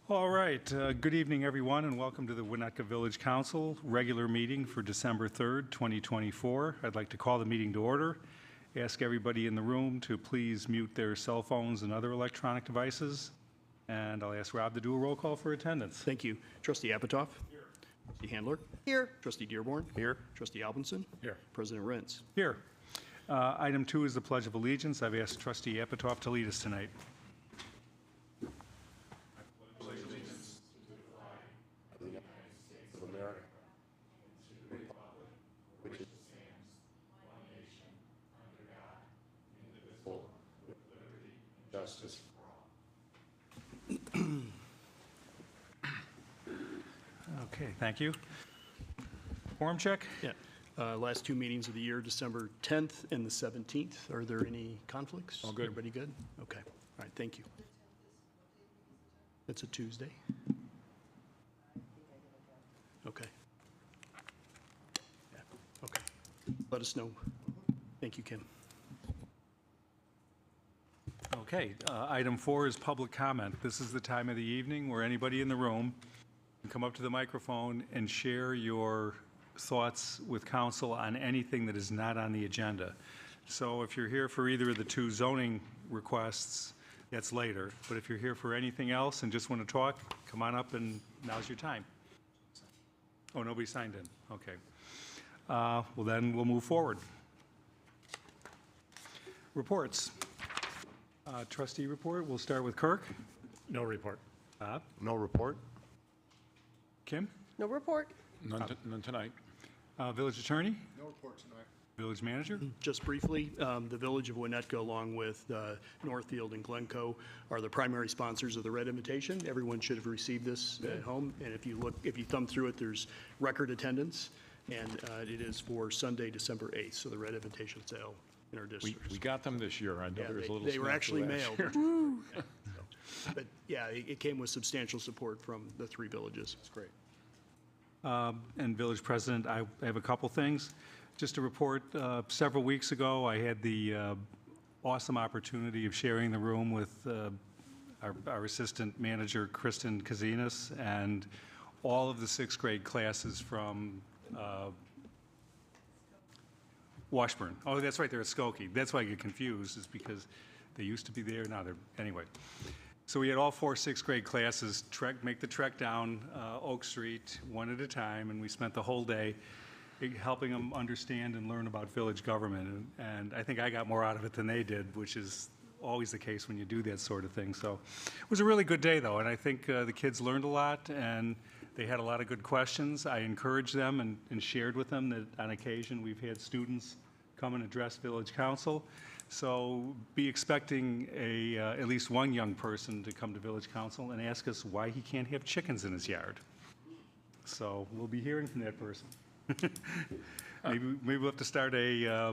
All right. Good evening, everyone, and welcome to the Winnetka Village Council regular meeting for December 3rd, 2024. I'd like to call the meeting to order. Ask everybody in the room to please mute their cell phones and other electronic devices. And I'll ask Rob to do a roll call for attendance. Thank you. Trustee Apatow? Here. Trustee Handler? Here. Trustee Dearborn? Here. Trustee Albinson? Here. President Rentz? Here. Item 2 is the Pledge of Allegiance. I've asked Trustee Apatow to lead us tonight. Justice. Okay, thank you. Quorum check? Yeah. Last two meetings of the year, December 10th and the 17th. Are there any conflicts? All good. Everybody good? Okay. All right, thank you. It's a Tuesday? Okay. Yeah, okay. Let us know. Thank you, Kim. Okay, item 4 is public comment. This is the time of the evening where anybody in the room can come up to the microphone and share your thoughts with council on anything that is not on the agenda. So if you're here for either of the 2 zoning requests, that's later. But if you're here for anything else and just want to talk, come on up and now's your time. Oh, nobody signed in. Okay. Well, then we'll move forward. Reports. Trustee report, we'll start with Kirk. No report. Bob? No report. Kim? No report. None tonight. Village attorney? No report tonight. Village manager? Just briefly, the Village of Winnetka, along with Northfield and Glencoe, are the primary sponsors of the Red Invitation. Everyone should have received this at home, and if you thumb through it, there's record attendance, and it is for Sunday, December 8th, so the Red Invitation sale in our district. We got them this year. I know Yeah, there was a little. they were snafu actually last mailed. year. But yeah, it came with substantial support from the 3 villages. That's great. And village president, I have a couple things. Just to report, several weeks ago, I had the awesome opportunity of sharing the room with our assistant manager, Kristen Kazinas, and all of the 6th grade classes from Washburn. Oh, that's right, they're at Skokie. That's why I get confused, is because they used to be there, now they're, anyway. So we had all 4 6th grade classes make the trek down Oak Street one at a time, and we spent the whole day helping them understand and learn about village government. And I think I got more out of it than they did, which is always the case when you do that sort of thing. So it was a really good day, though, and I think the kids learned a lot, and they had a lot of good questions. I encouraged them and shared with them that on occasion we've had students come and address village council. So be expecting at least one young person to come to village council and ask us why he can't have chickens in his yard. So we'll be hearing from that person. Maybe we'll have to start a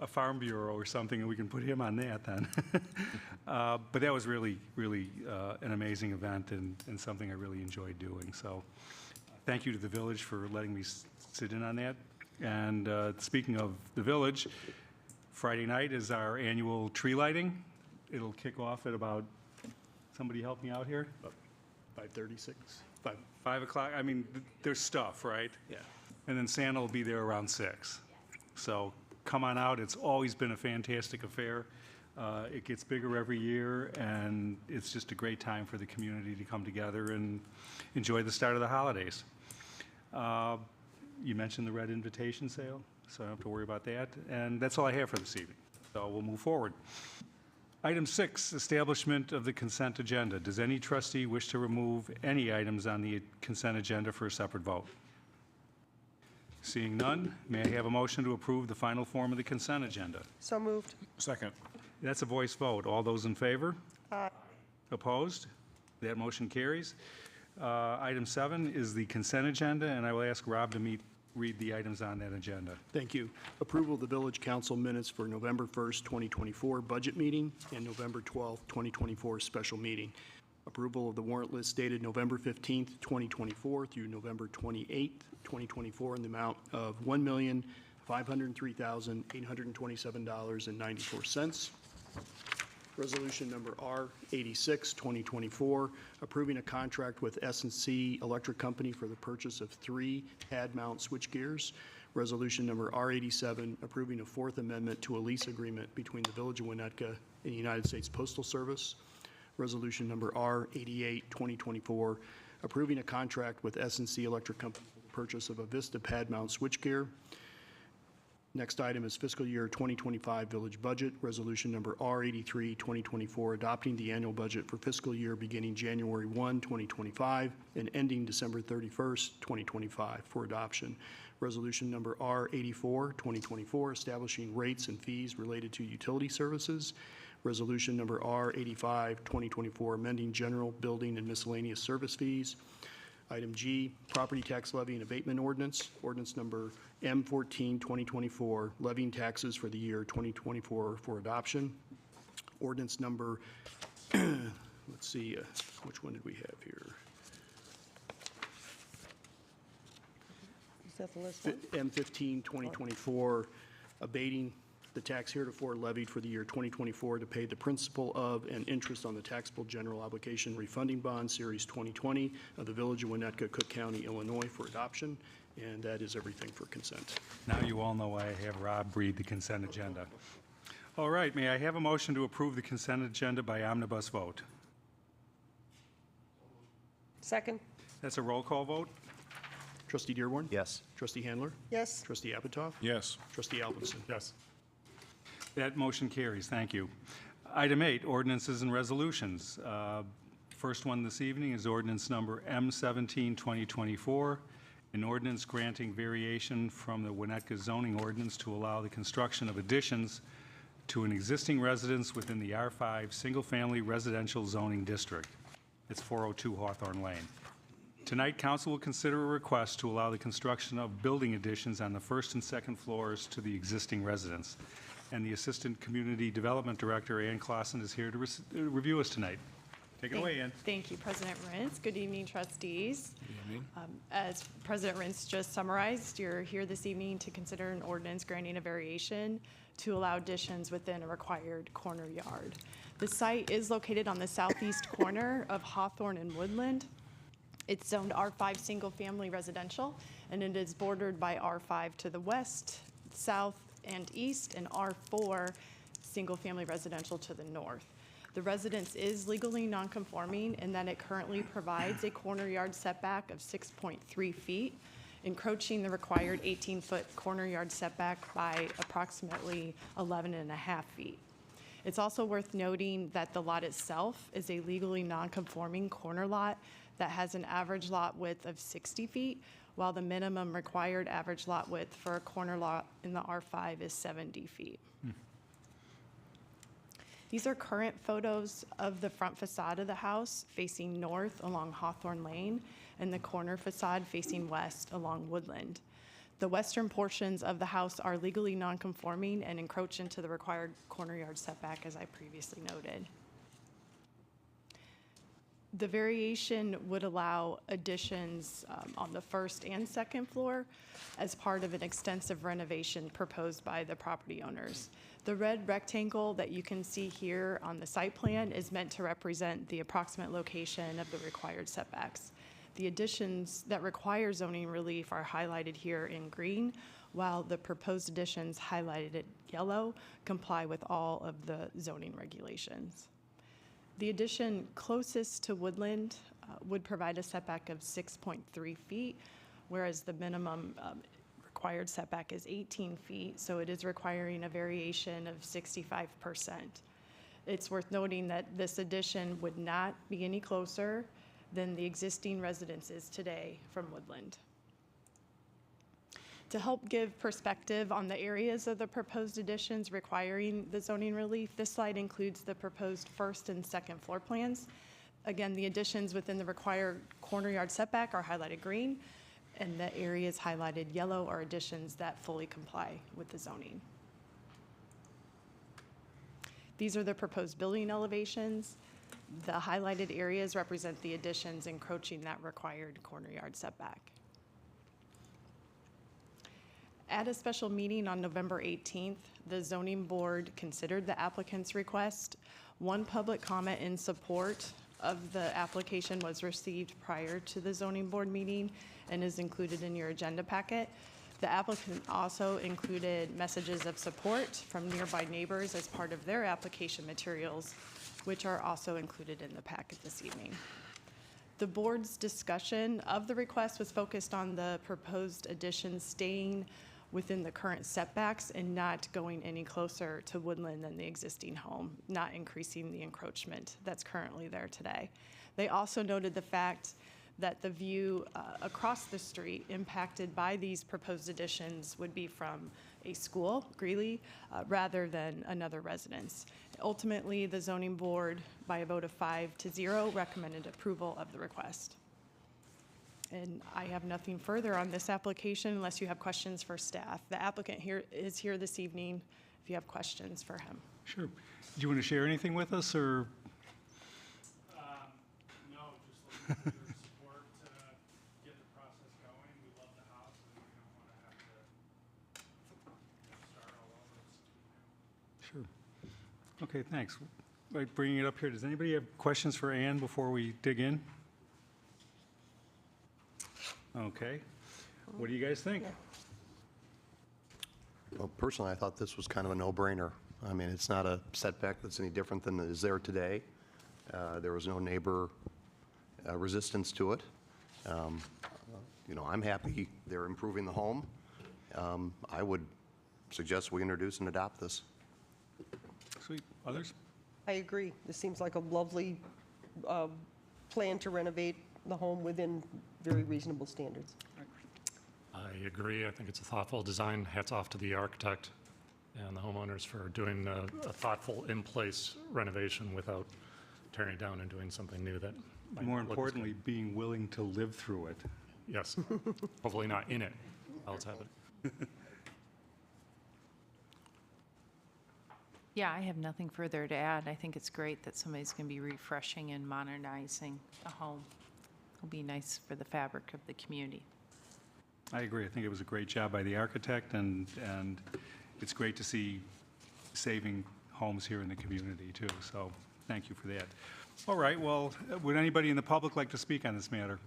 farm bureau or something, and we can put him on that then. But that was really, really an amazing event and something I really enjoyed doing. So thank you to the village for letting me sit in on that. And speaking of the village, Friday night is our annual tree lighting. It'll kick off at about, somebody help me out here? 5:36? 5 o'clock. I mean, there's stuff, right? Yeah. And then Santa will be there around 6. So come on out. It's always been a fantastic affair. It gets bigger every year, and it's just a great time for the community to come together and enjoy the start of the holidays. You mentioned the Red Invitation sale, so I don't have to worry about that. And that's all I have for this evening. So we'll move forward. Item 6, establishment of the consent agenda. Does any trustee wish to remove any items on the consent agenda for a separate vote? Seeing none, may I have a motion to approve the final form of the consent agenda? So moved. Second. That's a voice vote. All those in favor? Aye. Opposed? That motion carries. Item 7 is the consent agenda, and I will ask Rob to read the items on that agenda. Thank you. Approval of the Village Council minutes for November 1st, 2024 budget meeting and November 12th, 2024 special meeting. Approval of the warrant list dated November 15th, 2024 through November 28th, 2024 in the amount of $1,503,827.94. Resolution number R86, 2024, approving a contract with S&C Electric Company for the purchase of 3 pad mount switchgears. Resolution number R87, approving a Fourth Amendment to a lease agreement between the Village of Winnetka and the United States Postal Service. Resolution number R88, 2024, approving a contract with S&C Electric Company for the purchase of a Vista pad mount switchgear. Next item is fiscal year 2025 village budget, resolution number R83, 2024, adopting the annual budget for fiscal year beginning January 1, 2025, and ending December 31st, 2025 for adoption. Resolution number R84, 2024, establishing rates and fees related to utility services. Resolution number R85, 2024, amending general, building, and miscellaneous service fees. Item G, property tax levy and abatement ordinance. Ordinance number M14, 2024, levying taxes for the year 2024 for adoption. Ordinance number, let's see, which one did we have here? Is that the list one? M15, 2024, abating the tax heretofore levied for the year 2024 to pay the principal of and interest on the taxable general obligation refunding bond, Series 2020 of the Village of Winnetka, Cook County, Illinois, for adoption. And that is everything for consent. Now you all know why I have Rob read the consent agenda. All right, may I have a motion to approve the consent agenda by omnibus vote? Second? That's a roll call vote? Trustee Dearborn? Yes. Trustee Handler? Yes. Trustee Apatow? Yes. Trustee Alvinson? Yes. That motion carries. Thank you. Item 8, ordinances and resolutions. First one this evening is ordinance number M17, 2024, an ordinance granting variation from the Winnetka zoning ordinance to allow the construction of additions to an existing residence within the R5 single-family residential zoning district. It's 402 Hawthorne Lane. Tonight, council will consider a request to allow the construction of building additions on the first and second floors to the existing residence. And the Assistant Community Development Director, Ann Clausen, is here to review us tonight. Take it away, Ann. Thank you, President Rintz. Good evening, trustees. As President Rintz just summarized, you're here this evening to consider an ordinance granting a variation to allow additions within a required corner yard. The site is located on the southeast corner of Hawthorne and Woodland. It's zoned R5 single-family residential, and it is bordered by R5 to the west, south, and east, and R4 single-family residential to the north. The residence is legally non-conforming in that it currently provides a corner yard setback of 6.3 feet, encroaching the required 18-foot corner yard setback by approximately 11.5 feet. It's also worth noting that the lot itself is a legally non-conforming corner lot that has an average lot width of 60 feet, while the minimum required average lot width for a corner lot in the R5 is 70 feet. These are current photos of the front facade of the house facing north along Hawthorne Lane and the corner facade facing west along Woodland. The western portions of the house are legally non-conforming and encroach into the required corner yard setback, as I previously noted. The variation would allow additions on the first and second floor as part of an extensive renovation proposed by the property owners. The red rectangle that you can see here on the site plan is meant to represent the approximate location of the required setbacks. The additions that require zoning relief are highlighted here in green, while the proposed additions highlighted in yellow comply with all of the zoning regulations. The addition closest to Woodland would provide a setback of 6.3 feet, whereas the minimum required setback is 18 feet, so it is requiring a variation of 65%. It's worth noting that this addition would not be any closer than the existing residences today from Woodland. To help give perspective on the areas of the proposed additions requiring the zoning relief, this slide includes the proposed first and second floor plans. Again, the additions within the required corner yard setback are highlighted green, and the areas highlighted yellow are additions that fully comply with the zoning. These are the proposed building elevations. The highlighted areas represent the additions encroaching that required corner yard setback. At a special meeting on November 18th, the zoning board considered the applicant's request. One public comment in support of the application was received prior to the zoning board meeting and is included in your agenda packet. The applicant also included messages of support from nearby neighbors as part of their application materials, which are also included in the packet this evening. The board's discussion of the request was focused on the proposed addition staying within the current setbacks and not going any closer to woodland than the existing home, not increasing the encroachment that's currently there today. They also noted the fact that the view across the street impacted by these proposed additions would be from a school, Greeley, rather than another residence. Ultimately, the zoning board, by a vote of 5-0, recommended approval of the request. And I have nothing further on this application unless you have questions for staff. The applicant is here this evening if you have questions for him. Sure. Do you want to share anything with us, or? No, just looking for your support to get the process going. We love the house and we don't want to have to start all over. Sure. Okay, thanks. By bringing it up here, does anybody have questions for Ann before we dig in? Okay. What do you guys think? Well, personally, I thought this was kind of a no-brainer. I mean, it's not a setback that's any different than is there today. There was no neighbor resistance to it. You know, I'm happy they're improving the home. I would suggest we introduce and adopt this. Sweet. Others? I agree. This seems like a lovely plan to renovate the home within very reasonable standards. I agree. I think it's a thoughtful design. Hats off to the architect and the homeowners for doing a thoughtful in-place renovation without tearing down and doing something new that might More look as good. importantly, being willing to live through it. Yes. Hopefully not in it. Let's have it. Yeah, I have nothing further to add. I think it's great that somebody's going to be refreshing and modernizing a home. It'll be nice for the fabric of the community. I agree. I think it was a great job by the architect, and it's great to see saving homes here in the community, too. So thank you for that. All right, well, would anybody in the public like to speak on this matter?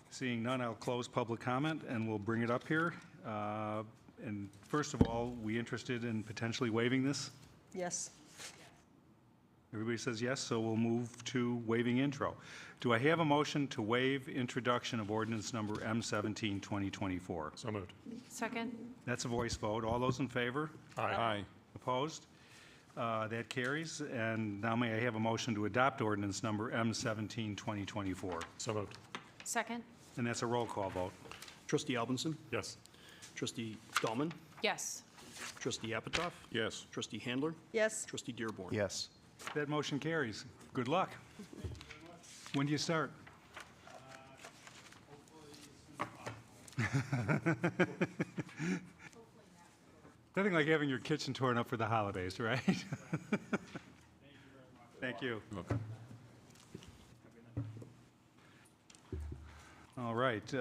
Seeing none, I'll close public comment, and we'll bring it up here. And first of all, we interested in potentially waiving this? Yes. Everybody says yes, so we'll move to waiving intro. Do I have a motion to waive introduction of ordinance number M17, 2024? So moved. Second? That's a voice vote. All those in favor? Aye. Opposed? That carries. And now may I have a motion to adopt ordinance number M17, 2024? So moved. Second? And that's a roll call vote. Trustee Albinson? Yes. Trustee Dahlman? Yes. Trustee Apitoff? Yes. Trustee Handler? Yes. Trustee Dearborn? Yes. That motion carries. Good luck. When do you start? Nothing like having your kitchen torn up for the holidays, right? Thank you. Welcome. All right.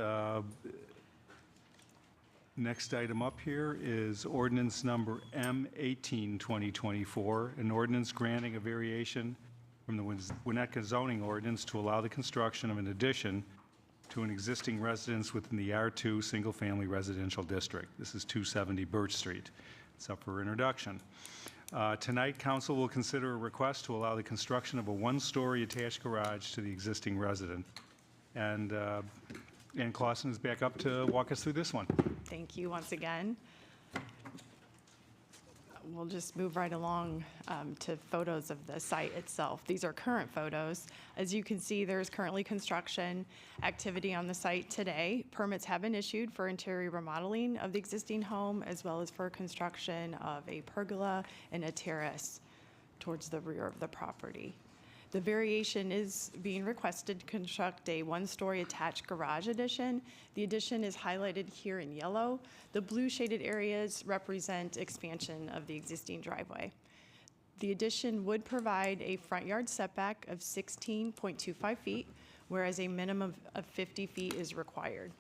Next item up here is ordinance number M18, 2024, an ordinance granting a variation from the Winnetka zoning ordinance to allow the construction of an addition to an existing residence within the R2 Single Family Residential District. This is 270 Birch Street. It's up for introduction. Tonight, council will consider a request to allow the construction of a one-story attached garage to the existing resident. And Ann Clausen is back up to walk us through this one. Thank you once again. We'll just move right along to photos of the site itself. These are current photos. As you can see, there is currently construction activity on the site today. Permits have been issued for interior remodeling of the existing home, as well as for construction of a pergola and a terrace towards the rear of the property. The variation is being requested to construct a one-story attached garage addition. The addition is highlighted here in yellow. The blue shaded areas represent expansion of the existing driveway. The addition would provide a front yard setback of 16.25 feet, whereas a minimum of 50 feet is required.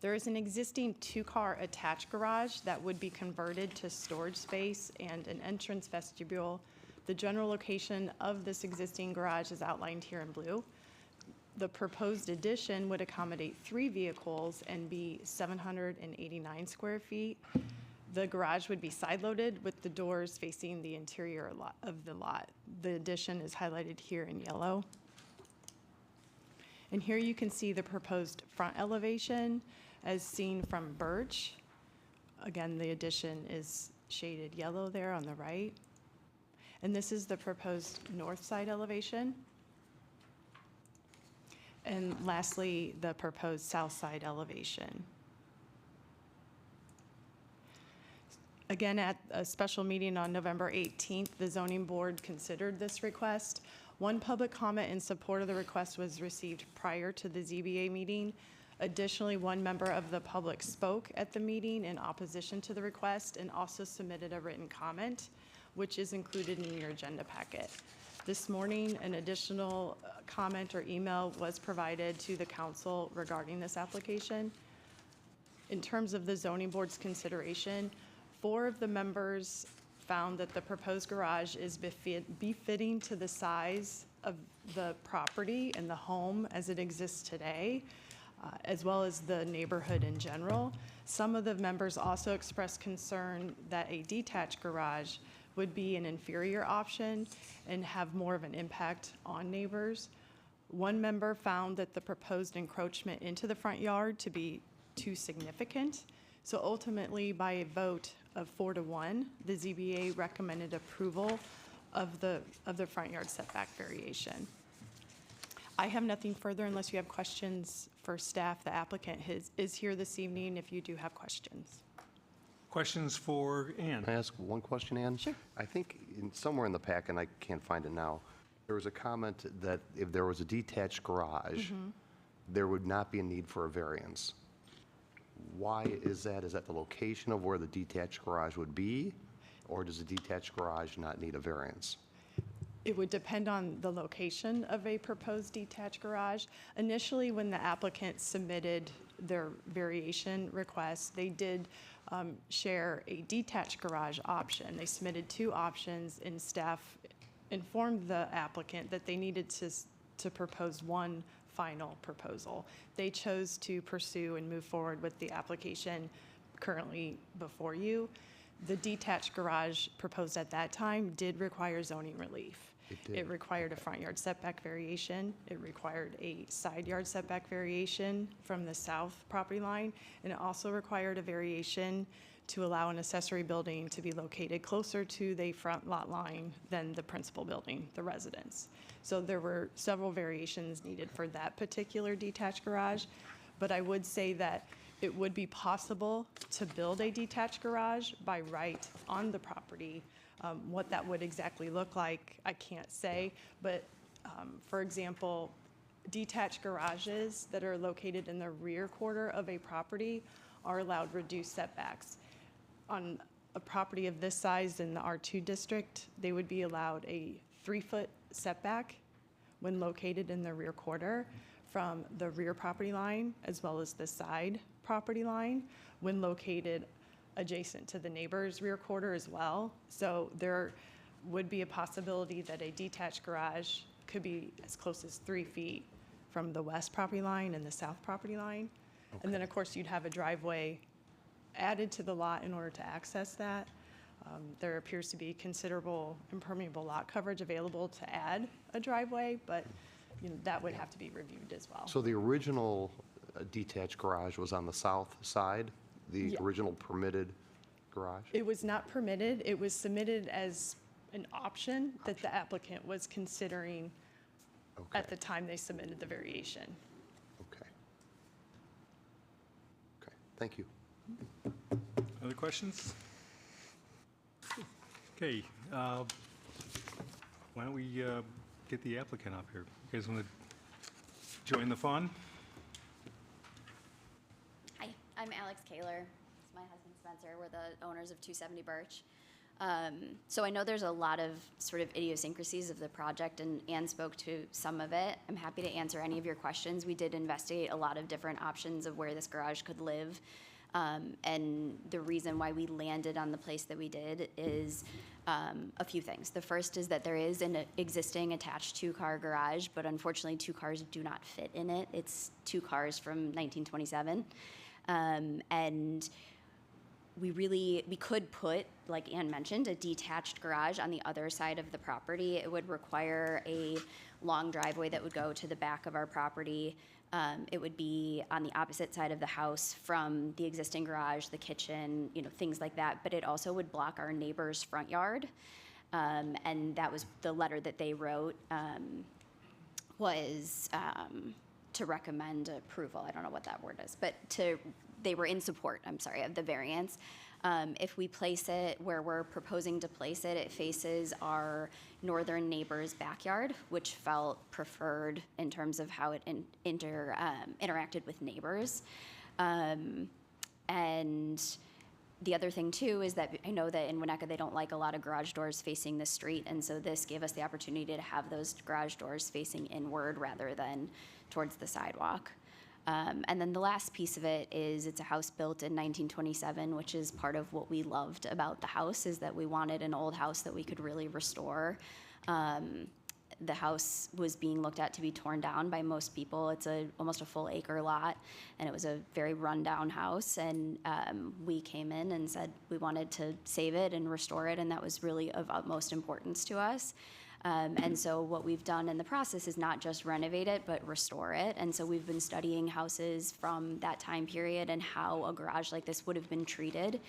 There is an existing two-car attached garage that would be converted to storage space and an entrance vestibule. The general location of this existing garage is outlined here in blue. The proposed addition would accommodate 3 vehicles and be 789 square feet. The garage would be side-loaded with the doors facing the interior of the lot. The addition is highlighted here in yellow. And here you can see the proposed front elevation as seen from Birch. Again, the addition is shaded yellow there on the right. And this is the proposed north side elevation. And lastly, the proposed south side elevation. Again, at a special meeting on November 18th, the zoning board considered this request. One public comment in support of the request was received prior to the ZBA meeting. Additionally, one member of the public spoke at the meeting in opposition to the request and also submitted a written comment, which is included in your agenda packet. This morning, an additional comment or email was provided to the council regarding this application. In terms of the zoning board's consideration, 4 of the members found that the proposed garage is befitting to the size of the property and the home as it exists today, as well as the neighborhood in general. Some of the members also expressed concern that a detached garage would be an inferior option and have more of an impact on neighbors. One member found that the proposed encroachment into the front yard to be too significant. So ultimately, by a vote of 4-1, the ZBA recommended approval of the front yard setback variation. I have nothing further unless you have questions for staff. The applicant is here this evening if you do have questions. Questions for Ann? Can I ask one question, Ann? Sure. I think somewhere in the pack, and I can't find it now, there was a comment that if there was a detached garage, there would not be a need for a variance. Why is that? Is that the location of where the detached garage would be? Or does a detached garage not need a variance? It would depend on the location of a proposed detached garage. Initially, when the applicant submitted their variation request, they did share a detached garage option. They submitted 2 options, and staff informed the applicant that they needed to propose one final proposal. They chose to pursue and move forward with the application currently before you. The detached garage proposed at that time did require zoning relief. It required a front yard setback variation. It required a side yard setback variation from the south property line. And it also required a variation to allow an accessory building to be located closer to the front lot line than the principal building, the residence. So there were several variations needed for that particular detached garage. But I would say that it would be possible to build a detached garage by right on the property. What that would exactly look like, I can't say, but for example, detached garages that are located in the rear quarter of a property are allowed reduced setbacks. On a property of this size in the R2 district, they would be allowed a 3-foot setback when located in the rear quarter from the rear property line as well as the side property line when located adjacent to the neighbor's rear quarter as well. So there would be a possibility that a detached garage could be as close as 3 feet from the west property line and the south property line. Okay. And then, of course, you'd have a driveway added to the lot in order to access that. There appears to be considerable impermeable lot coverage available to add a driveway, but that would have to be reviewed as well. So the original detached garage was on the south side? The original permitted garage? It was not permitted. It was submitted as an option that the applicant was considering at the time they submitted the variation. Okay. Okay, thank you. Other questions? Okay, why don't we get the applicant up here? You guys want to join the fun? Hi, I'm Alex Kaler. It's my husband Spencer. We're the owners of 270 Birch. So I know there's a lot of sort of idiosyncrasies of the project, and Anne spoke to some of it. I'm happy to answer any of your questions. We did investigate a lot of different options of where this garage could live. And the reason why we landed on the place that we did is a few things. The first is that there is an existing attached two-car garage, but unfortunately, two cars do not fit in it. It's two cars from 1927. And we could put, like Ann mentioned, a detached garage on the other side of the property. It would require a long driveway that would go to the back of our property. It would be on the opposite side of the house from the existing garage, the kitchen, things like that. But it also would block our neighbor's front yard. And that was the letter that they wrote, was to recommend approval. I don't know what that word is, but they were in support, of the variance. If we place it where we're proposing to place it, it faces our northern neighbor's backyard, which felt preferred in terms of how it interacted with neighbors. And the other thing too is that I know that in Winnetka they don't like a lot of garage doors facing the street, and so this gave us the opportunity to have those garage doors facing inward rather than towards the sidewalk. And then the last piece of it is it's a house built in 1927, which is part of what we loved about the house, is that we wanted an old house that we could really restore. The house was being looked at to be torn down by most people. It's almost a full acre lot, and it was a very rundown house. And we came in and said we wanted to save it and restore it, and that was really of utmost importance to us. And so what we've done in the process is not just renovate it, but restore it. And so we've been studying houses from that time period and how a garage like this would have been treated.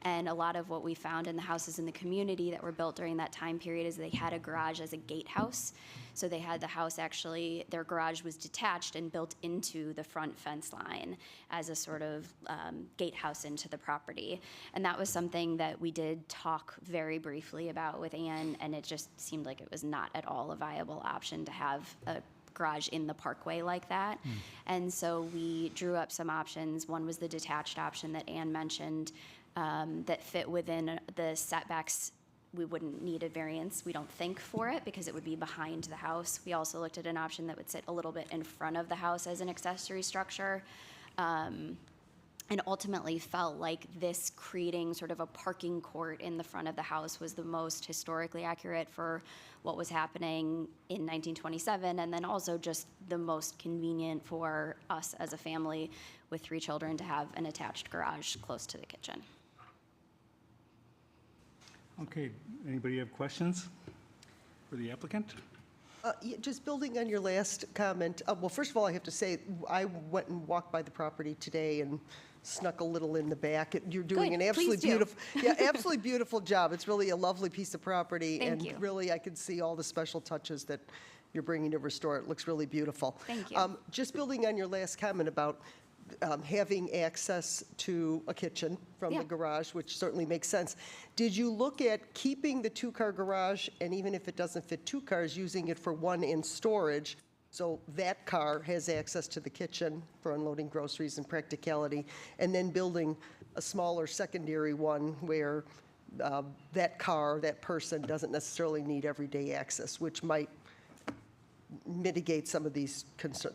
And a lot of what we found in the houses in the community that were built during that time period is they had a garage as a gatehouse. So they had the house actually, their garage was detached and built into the front fence line as a sort of gatehouse into the property. And that was something that we did talk very briefly about with Anne, and it just seemed like it was not at all a viable option to have a garage in the parkway like that. And so we drew up some options. One was the detached option that Anne mentioned, that fit within the setbacks. We wouldn't need a variance, we don't think, for it because it would be behind the house. We also looked at an option that would sit a little bit in front of the house as an accessory structure. And ultimately felt like this creating sort of a parking court in the front of the house was the most historically accurate for what was happening in 1927, and then also just the most convenient for us as a family with 3 children to have an attached garage close to the kitchen. Okay, anybody have questions for the applicant? Yeah, just building on your last comment, well, first of all, I have to say, I went and walked by the property today and snuck a little in the back. You're doing Good, an absolutely please do. beautiful, absolutely beautiful job. It's really a lovely piece of property. Thank and you. really, I can see all the special touches that you're bringing to restore. It looks really beautiful. Thank you. Just building on your last comment about having access to a kitchen from Yeah. the garage, which certainly makes sense. Did you look at keeping the 2-car garage, and even if it doesn't fit 2 cars, using it for one in storage, so that car has access to the kitchen for unloading groceries and practicality, and then building a smaller secondary one where that car, that person, doesn't necessarily need everyday access, which might mitigate some of these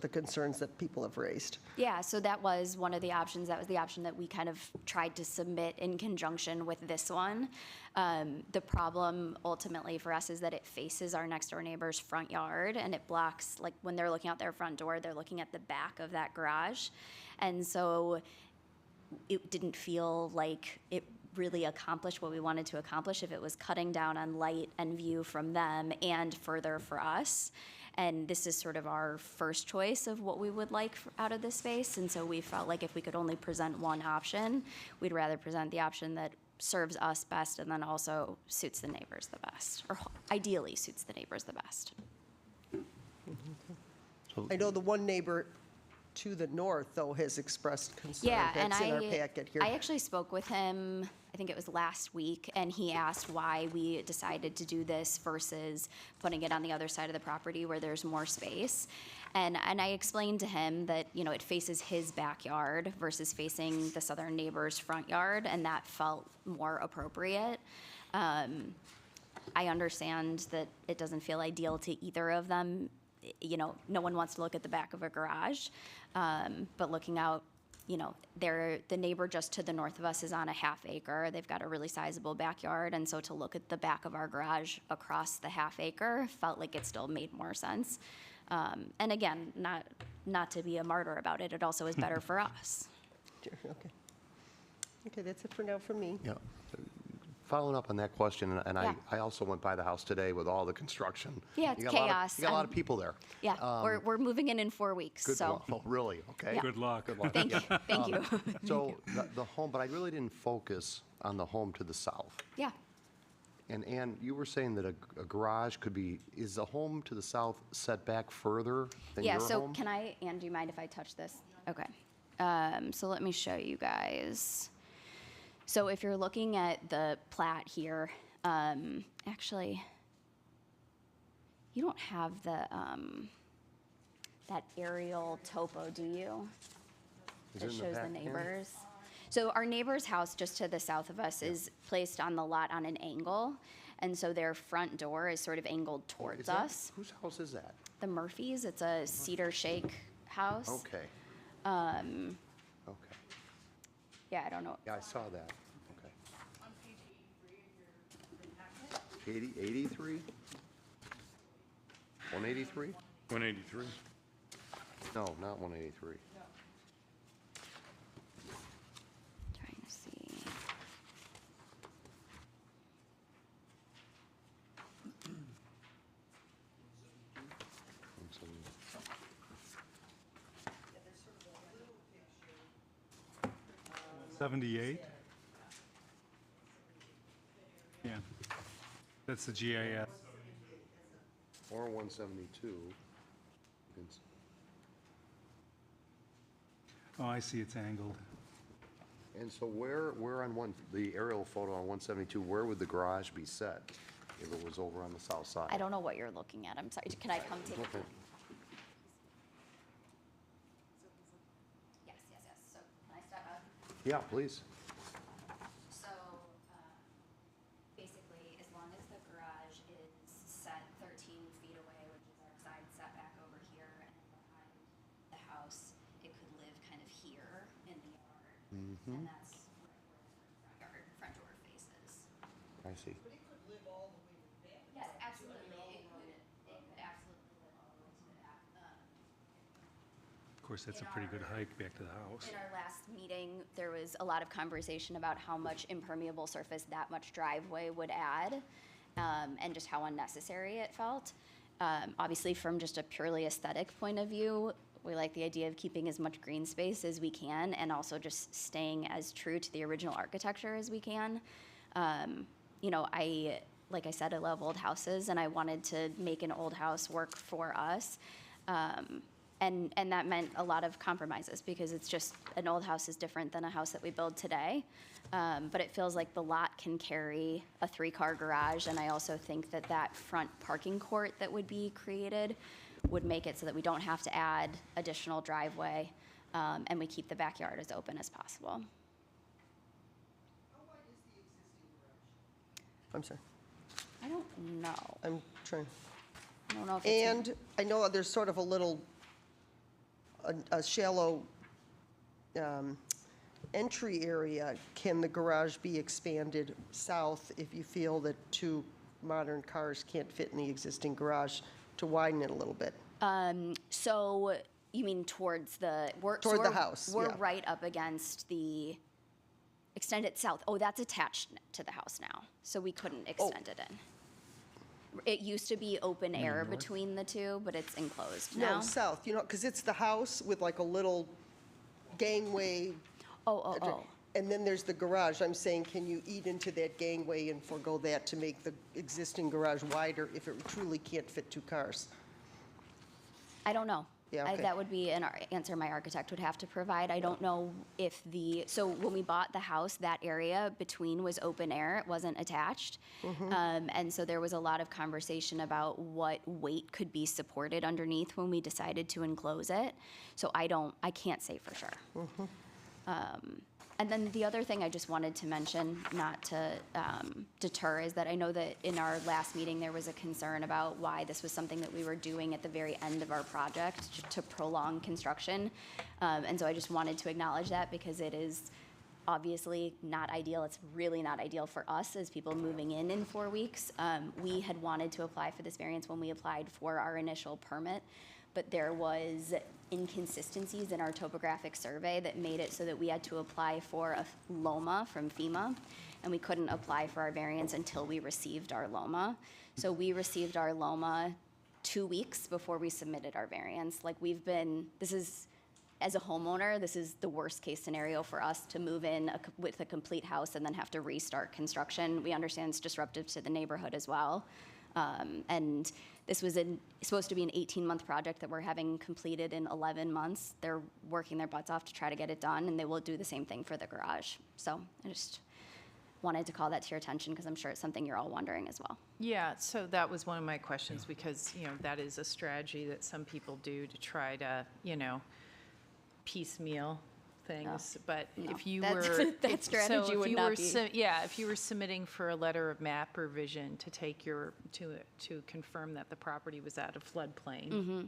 the concerns that people have raised? Yeah, so that was one of the options. That was the option that we kind of tried to submit in conjunction with this one. The problem ultimately for us is that it faces our next door neighbor's front yard, and it blocks, like when they're looking out their front door, they're looking at the back of that garage. And so it didn't feel like it really accomplished what we wanted to accomplish if it was cutting down on light and view from them and further for us. And this is sort of our first choice of what we would like out of this space. And so we felt like if we could only present one option, we'd rather present the option that serves us best and then also suits the neighbors the best, or ideally suits the neighbors the best. I know the one neighbor to the north, though, has expressed concern. Yeah, and That's in our packet here. I actually spoke with him, I think it was last week, and he asked why we decided to do this versus putting it on the other side of the property where there's more space. And I explained to him that, it faces his backyard versus facing the southern neighbor's front yard, and that felt more appropriate. I understand that it doesn't feel ideal to either of them. You know, no one wants to look at the back of a garage, but looking out, you know, the neighbor just to the north of us is on a half acre. They've got a really sizable backyard, and so to look at the back of our garage across the half acre felt like it still made more sense. And again, not to be a martyr about it, it also is better for us. Sure, okay. Okay, that's it for now from me. Yeah. Following up on that question, and Yeah. I also went by the house today with all the construction. Yeah, it's You got a lot of- chaos. You got a lot of people there. Yeah, we're moving in 4 weeks, Good, so. oh, really? Okay. Yeah. Good luck. Good luck. Thank you, thank you. So the home, but I really didn't focus on the home to the south. Yeah, And Ann, you were saying that a garage could be, is the home to the south set back further than your yeah, so home? can I, Ann, do you mind if I touch this? Okay. So let me show you guys. So if you're looking at the plat here, actually, you don't have the, that aerial topo, do you? Is That it in the shows the back, Ann? neighbors. So our neighbor's house just to the south of us is placed on the lot on an angle. And so their front door is sort of angled Is towards that- us. Whose house is that? The Murphys, it's a cedar shake house. Okay. Okay. Yeah, I don't know. Yeah, I saw that. Okay. 83? 183? 183. No, not 183. Trying to see. One seventy. 78? Yeah. That's the GIS. Or 172. It's- Oh, I see, it's angled. And so where on the aerial photo on 172, where would the garage be set if it was over on the south side? I don't know what you're looking at. I'm sorry. Can I come take a Okay. look? Yes, yes, yes. So can I step up? Yeah, please. So basically, as long as the garage is set 13 feet away, which is our side setback over here and behind the house, it could live kind of here in the yard. And that's where the front door faces. I see. Yes, absolutely. It could absolutely live all the way to the back. Of course, that's a pretty good hike back to the house. In our last meeting, there was a lot of conversation about how much impermeable surface that much driveway would add, and just how unnecessary it felt. Obviously, from just a purely aesthetic point of view, we like the idea of keeping as much green space as we can, and also just staying as true to the original architecture as we can. You know, like I said, I love old houses, and I wanted to make an old house work for us. And that meant a lot of compromises, because it's just, an old house is different than a house that we build today. But it feels like the lot can carry a 3-car garage, and I also think that that front parking court that would be created would make it so that we don't have to add additional driveway, and we keep the backyard as open as possible. I'm sorry, I don't know. I'm trying. I don't know if it's. And I know there's sort of a little, a shallow entry area. Can the garage be expanded south if you feel that 2 modern cars can't fit in the existing garage, to widen it a little bit? So you mean towards the. Toward the house, We're yeah. right up against the, extend it south. Oh, that's attached to the house now, so we couldn't extend it in. It used to be open air between the two, but it's enclosed now. No, south, you know, because it's the house with like a little gangway. Oh. And then there's the garage. I'm saying, can you eat into that gangway and forego that to make the existing garage wider if it truly can't fit 2 cars? I don't know. Yeah, okay. That would be an answer my architect would have to provide. I don't know if so when we bought the house, that area between was open air, it wasn't attached. And so there was a lot of conversation about what weight could be supported underneath when we decided to enclose it. So I can't say for sure. And then the other thing I just wanted to mention, not to deter, is that I know that in our last meeting, there was a concern about why this was something that we were doing at the very end of our project to prolong construction. And so I just wanted to acknowledge that because it is obviously not ideal. It's really not ideal for us as people moving in 4 weeks. We had wanted to apply for this variance when we applied for our initial permit, but there was inconsistencies in our topographic survey that made it so that we had to apply for a LOMA from FEMA, and we couldn't apply for our variance until we received our LOMA. So we received our LOMA 2 weeks before we submitted our variance. Like as a homeowner, this is the worst case scenario for us to move in with a complete house and then have to restart construction. We understand it's disruptive to the neighborhood as well. And this was supposed to be an 18-month project that we're having completed in 11 months. They're working their butts off to try to get it done, and they will do the same thing for the garage. So I just wanted to call that to your attention because I'm sure it's something you're all wondering as well. Yeah, so that was one of my questions because, that is a strategy that some people do to try to, piecemeal things. But No, if you that's- were. that if- strategy so if would you not were be- Yeah, if you were submitting for a letter of map revision to take to confirm that the property was out of floodplain, Mm-hmm.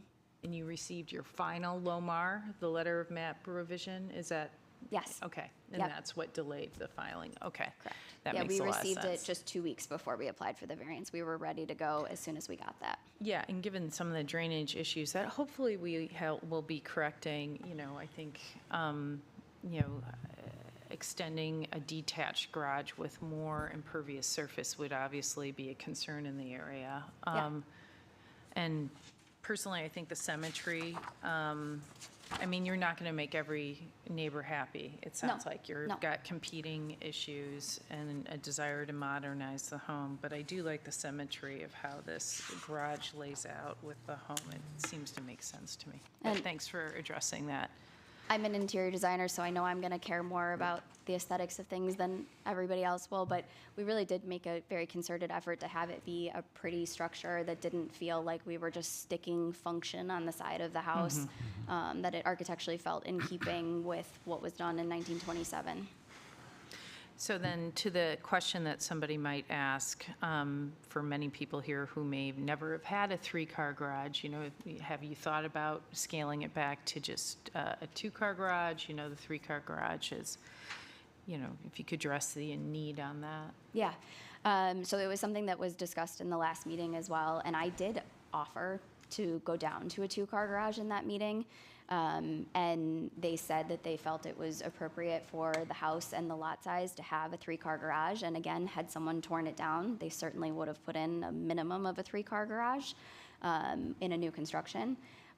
and you received your final LOMAR, the letter of map revision, is that? Yes. Okay, and Yep. that's what delayed the filing, okay. Correct. That Yeah, makes we a lot of received it sense. just 2 weeks before we applied for the variance. We were ready to go as soon as we got that. Yeah, and given some of the drainage issues that hopefully will be correcting, I think, extending a detached garage with more impervious surface would obviously be a concern in the area. Yeah. And personally, I think the symmetry, you're not going to make every neighbor happy. It sounds like no. you've got competing issues and a desire to modernize the home. But I do like the symmetry of how this garage lays out with the home. It seems to make sense to me. But And- thanks for addressing that. I'm an interior designer, so I know I'm going to care more about the aesthetics of things than everybody else will, but we really did make a very concerted effort to have it be a pretty structure that didn't feel like we were just sticking function on the side of the house, that it architecturally felt in keeping with what was done in 1927. So then to the question that somebody might ask, for many people here who may never have had a 3-car garage, have you thought about scaling it back to just a 2-car garage? The 3-car garage is, if you could address the need on that. Yeah. So it was something that was discussed in the last meeting as well, and I did offer to go down to a 2-car garage in that meeting. And they said that they felt it was appropriate for the house and the lot size to have a 3-car garage. And again, had someone torn it down, they certainly would have put in a minimum of a 3-car garage in a new construction.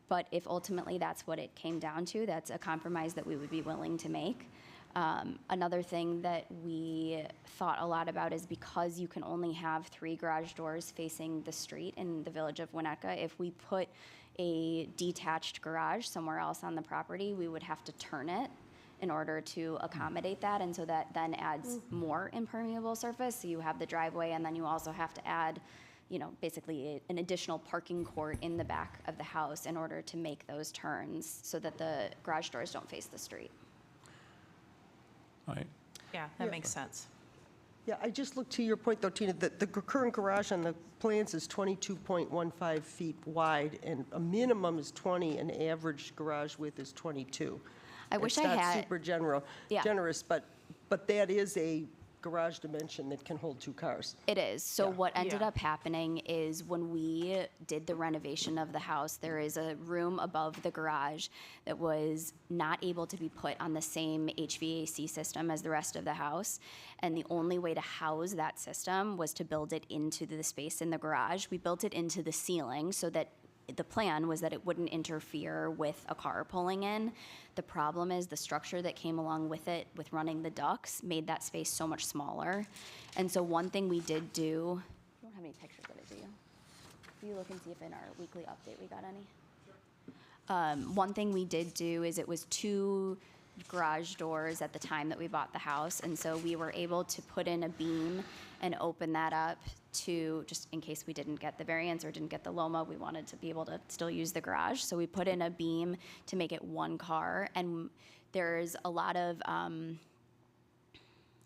But if ultimately that's what it came down to, that's a compromise that we would be willing to make. Another thing that we thought a lot about is because you can only have 3 garage doors facing the street in the village of Winnetka, if we put a detached garage somewhere else on the property, we would have to turn it in order to accommodate that. And so that then adds more impermeable surface. So you have the driveway, and then you also have to add, basically an additional parking court in the back of the house in order to make those turns so that the garage doors don't face the street. All right. Yeah, that makes sense. Yeah, I just looked to your point, though, Tina, that the current garage on the plans is 22.15 feet wide, and a minimum is 20, and average garage width is 22. I wish It's I not had- super Yeah. generous, but that is a garage dimension that can hold 2 cars. It is. So Yeah. what ended Yeah. up happening is when we did the renovation of the house, there is a room above the garage that was not able to be put on the same HVAC system as the rest of the house. And the only way to house that system was to build it into the space in the garage. We built it into the ceiling so that the plan was that it wouldn't interfere with a car pulling in. The problem is the structure that came along with it, with running the ducts, made that space so much smaller. And so one thing we did do, you don't have any pictures of it, do you? Will you look and see if in our weekly update we got any? One thing we did do is it was 2 garage doors at the time that we bought the house, and so we were able to put in a beam and open that up to, just in case we didn't get the variance or didn't get the LOMA, we wanted to be able to still use the garage. So we put in a beam to make it 1 car, and there's a lot of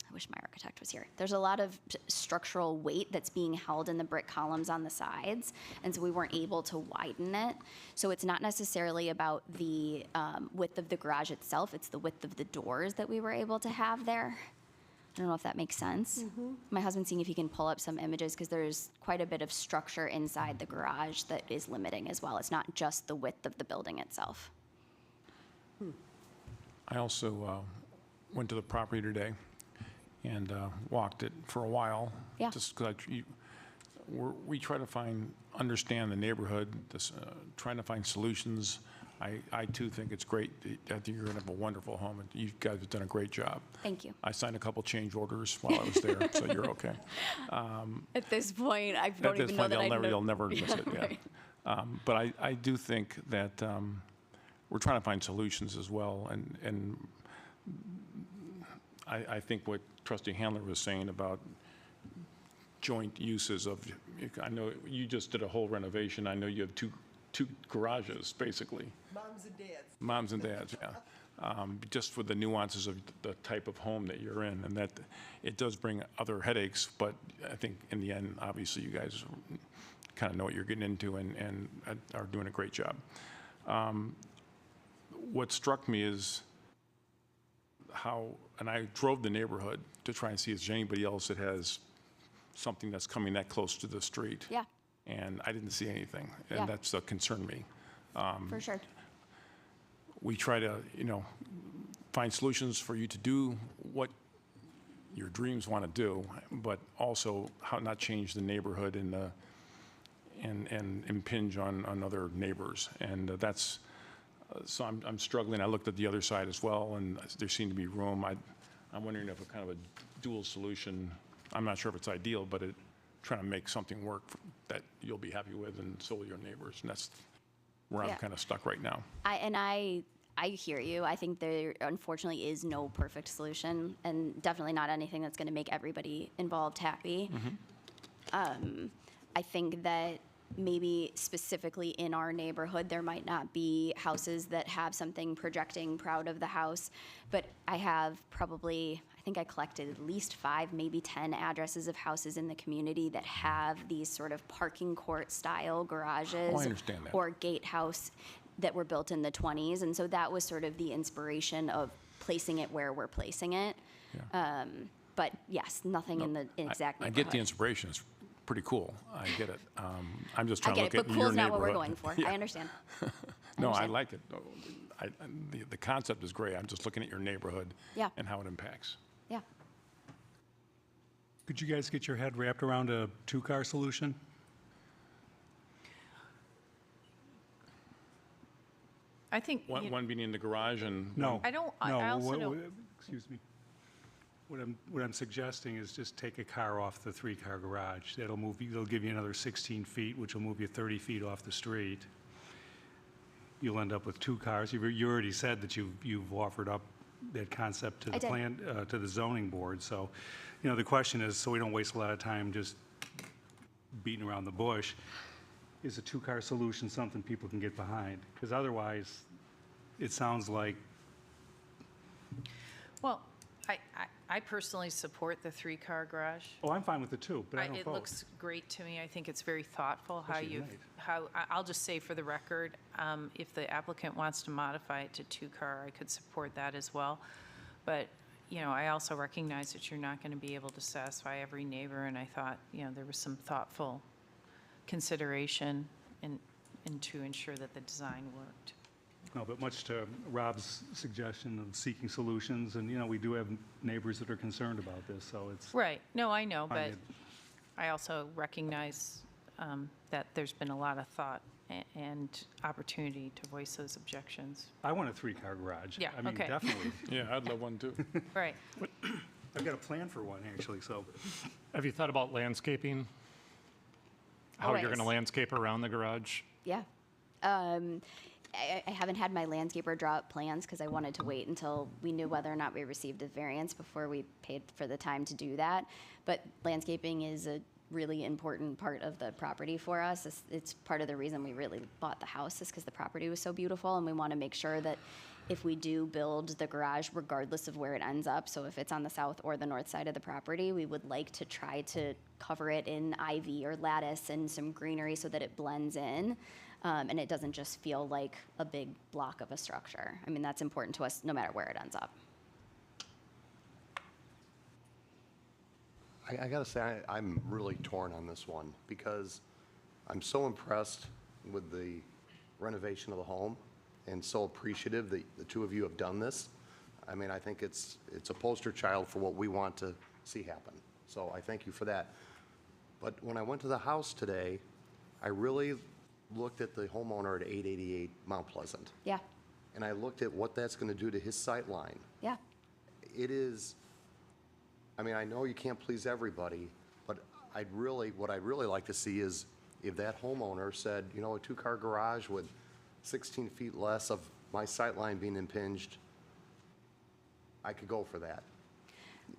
I wish my architect was here. There's a lot of structural weight that's being held in the brick columns on the sides, and so we weren't able to widen it. So it's not necessarily about the width of the garage itself, it's the width of the doors that we were able to have there. I don't know if that makes sense. My husband's seeing if he can pull up some images, because there's quite a bit of structure inside the garage that is limiting as well. It's not just the width of the building itself. I also went to the property today and walked it for a while. Yeah. Just because we try to understand the neighborhood, trying to find solutions. I too think it's great. I think you're going to have a wonderful home, and you guys have done a great job. Thank you. I signed a couple change orders while I was there, so you're okay. At this point, I At don't this even know point, that you'll never miss it, yeah. right. But I do think that we're trying to find solutions as well, and I think what Trustee Handler was saying about joint uses of, I know you just did a whole renovation, I know you have two garages, basically. Moms and dads. Moms and dads, yeah. Just for the nuances of the type of home that you're in, and that it does bring other headaches, but I think in the end, obviously, you guys kind of know what you're getting into and are doing a great job. What struck me is how, and I drove the neighborhood to try and see if there's anybody else that has something that's coming that close to the street. Yeah, And I didn't see anything, Yeah. and that's concerned me. for sure. We try to, find solutions for you to do what your dreams want to do, but also how not change the neighborhood and impinge on other neighbors. And that's, so I'm struggling. I looked at the other side as well, and there seemed to be room. I'm wondering if a kind of a dual solution, I'm not sure if it's ideal, but trying to make something work that you'll be happy with, and so will your neighbors. And that's where I'm Yeah. kind of stuck right now. I hear you. I think there unfortunately is no perfect solution, and definitely not anything that's going to make everybody involved happy. I think that maybe specifically in our neighborhood, there might not be houses that have something projecting proud of the house, but I have probably, I think I collected at least 5, maybe 10 addresses of houses in the community that have these sort of parking court style garages. Oh, I understand that. Or gatehouse that were built in the 20s. And so that was sort of the inspiration of placing it where we're placing it. But yes, nothing in the exact I neighborhood. get the inspiration. It's pretty cool. I get it. I'm just I trying to get look it, at but your cool's not what we're neighborhood. going for. Yeah. I understand. No, I understand. like it. The concept is great. I'm just looking at your neighborhood Yeah. and how it impacts. Yeah. Could you guys get your head wrapped around a two-car solution? I think, One being in the garage and. No. I don't- I No, also what- don't- Excuse me. What I'm suggesting is just take a car off the three-car garage. That'll give you another 16 feet, which will move you 30 feet off the street. You'll end up with 2 cars. You already said that you've offered up that concept to I the did. plan, to the zoning board. So, the question is, so we don't waste a lot of time just beating around the bush, is a 2-car solution something people can get behind? Because otherwise, it sounds like well, I personally support the 3-car garage. oh, I'm fine with the 2, but I don't It vote. looks great to me. I think it's very thoughtful how Especially at night. I'll just say for the record, if the applicant wants to modify it to 2-car, I could support that as well. But, I also recognize that you're not going to be able to satisfy every neighbor, and I thought, there was some thoughtful consideration and to ensure that the design worked. No, but much to Rob's suggestion of seeking solutions, and, we do have neighbors that are concerned about this, so it's. Right. No, I know, but mean- I also recognize that there's been a lot of thought and opportunity to voice those objections. I want a 3-car garage. Yeah, I mean, okay. definitely. Yeah, I'd love one too. Right. I've got a plan for one, actually, so. Have you thought about landscaping? How you're going to Always. landscape around the garage? Yeah. I haven't had my landscaper draw up plans because I wanted to wait until we knew whether or not we received a variance before we paid for the time to do that. But landscaping is a really important part of the property for us. It's part of the reason we really bought the house is because the property was so beautiful, and we want to make sure that if we do build the garage, regardless of where it ends up, so if it's on the south or the north side of the property, we would like to try to cover it in ivy or lattice and some greenery so that it blends in, and it doesn't just feel like a big block of a structure. I mean, that's important to us no matter where it ends up. I gotta say, I'm really torn on this one, because I'm so impressed with the renovation of the home, and so appreciative that the two of you have done this. I mean, I think it's a poster child for what we want to see happen. So I thank you for that. But when I went to the house today, I really looked at the homeowner at 888 Mount Pleasant. Yeah, And I looked at what that's going to do to his sight line. yeah, It is, I mean, I know you can't please everybody, but what I'd really like to see is if that homeowner said, you know, a two-car garage with 16 feet less of my sight line being impinged, I could go for that.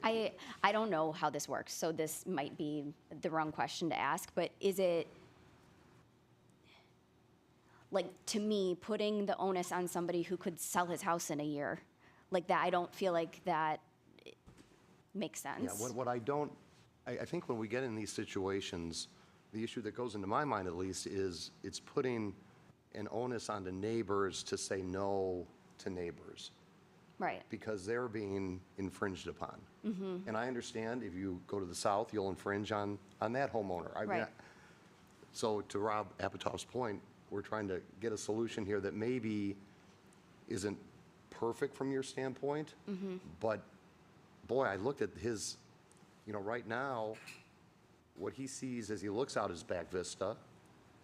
I don't know how this works, so this might be the wrong question to ask, but is it, like, to me, putting the onus on somebody who could sell his house in a year, like that, I don't feel like that makes sense. Yeah, what I don't, I think when we get in these situations, the issue that goes into my mind at least is it's putting an onus on the neighbors to say no to neighbors, Right, because they're being infringed upon. And I understand if you go to the south, you'll infringe on that homeowner. I mean, Right. So to Rob Apatow's point, we're trying to get a solution here that maybe isn't perfect from your standpoint, but boy, I looked at his, you know, right now, what he sees as he looks out his back vista,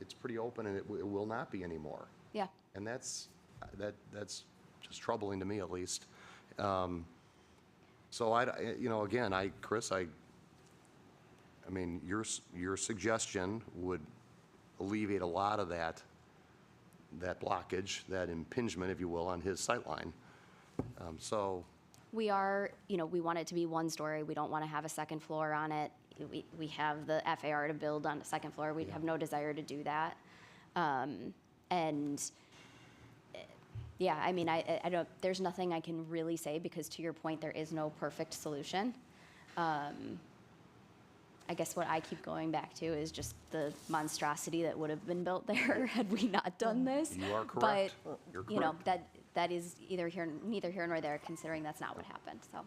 it's pretty open, and it will not be anymore. yeah. And that's just troubling to me, at least. So you know, again, Chris, I mean, your suggestion would alleviate a lot of that blockage, that impingement, if you will, on his sight line. So, We are, you know, we want it to be one story. We don't want to have a second floor on it. We have the FAR to build on the second floor. We have no desire to do that. And yeah, I mean, I don't, there's nothing I can really say because to your point, there is no perfect solution. I guess what I keep going back to is just the monstrosity that would have been built there had we not done this. You are correct. But, You're you know, correct. that is neither here nor there, considering that's not what happened, so.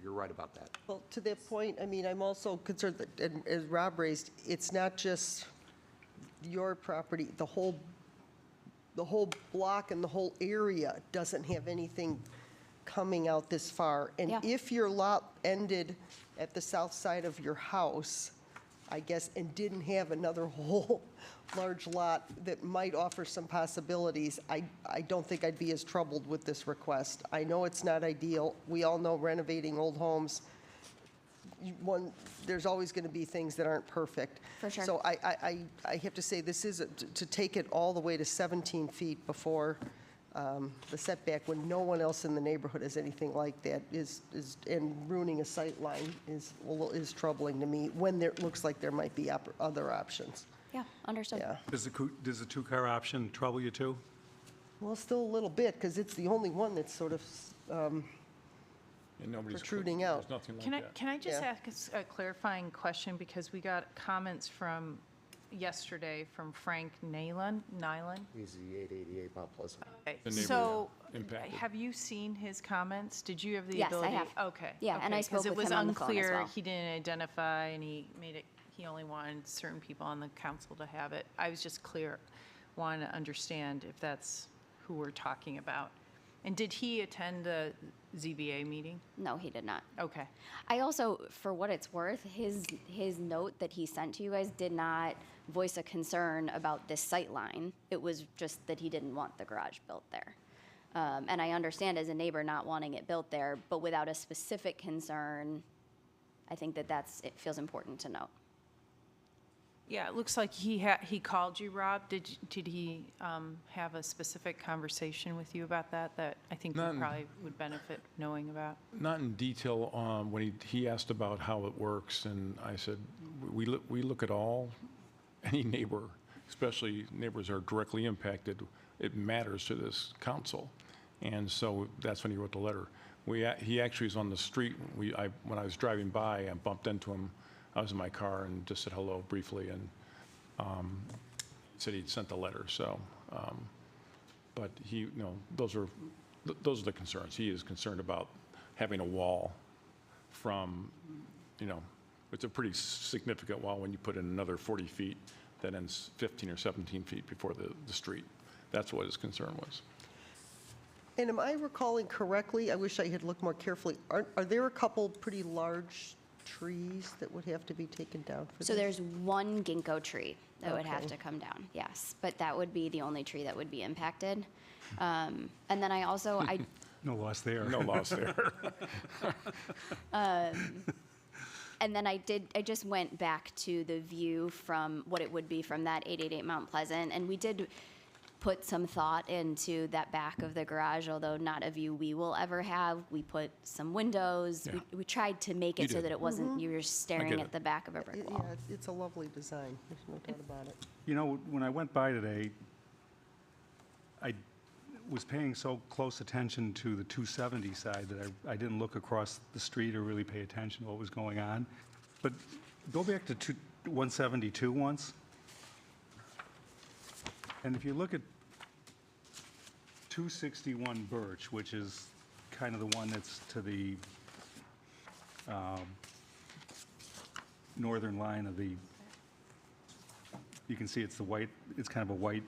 you're right about that. Well, to that point, I mean, I'm also concerned that, and as Rob raised, it's not just your property, the whole block and the whole area doesn't have anything coming out this far. And Yeah. if your lot ended at the south side of your house, I guess, and didn't have another whole large lot that might offer some possibilities, I don't think I'd be as troubled with this request. I know it's not ideal. We all know renovating old homes, there's always going to be things that aren't perfect. For sure. So I have to say, this is, to take it all the way to 17 feet before the setback, when no one else in the neighborhood has anything like that, and ruining a sight line is troubling to me, when there looks like there might be other options. Yeah, understood. Yeah. Does the two-car option trouble you too? Well, still a little bit, because it's the only one that's sort of, And nobody's Protruding out. There's nothing Can like I, that. can I just Yeah. ask a clarifying question, because we got comments from yesterday from Frank Nyland? He's the 888 Mount Pleasant. Okay, The neighbor so, impacted. have you seen his comments? Did you have the Yes, I ability? have. Okay. Yeah, and I okay, spoke with 'cause him on the phone as it was unclear, well. he didn't identify, and he made it, he only wanted certain people on the council to have it. I was just wanting to understand if that's who we're talking about. And did he attend the ZBA meeting? No, he did not. Okay. I also, for what it's worth, his note that he sent to you guys did not voice a concern about this sight line. It was just that he didn't want the garage built there. And I understand as a neighbor not wanting it built there, but without a specific concern, I think it feels important to note. Yeah, it looks like he called you, Rob. Did he have a specific conversation with you about that I think you None. probably would benefit knowing about? Not in detail, when he asked about how it works, and I said, we look at any neighbor, especially neighbors that are directly impacted, it matters to this council. And so that's when he wrote the letter. He actually was on the street. When I was driving by, I bumped into him. I was in my car and just said hello briefly, and said he'd sent the letter. So, but those are the concerns. He is concerned about having a wall from, it's a pretty significant wall when you put in another 40 feet that ends 15 or 17 feet before the street. That's what his concern was. And am I recalling correctly, I wish I had looked more carefully, are there a couple pretty large trees that would have to be taken down for this? So there's one ginkgo tree that would have Okay. to come down, yes, but that would be the only tree that would be impacted. And then I also, No loss there. No loss there. and then I just went back to the view from what it would be from that 888 Mount Pleasant, and we did put some thought into that back of the garage, although not a view we will ever have. We put some windows. Yeah. We tried to make You it so did. that it wasn't, you were staring get at it. the back of a brick wall. Yeah, it's a lovely design, there's no doubt about it. When I went by today, I was paying so close attention to the 270 side that I didn't look across the street or really pay attention to what was going on. But go back to 172 once. And if you look at 261 Birch, which is kind of the one that's to the northern line of the, you can see it's kind of a white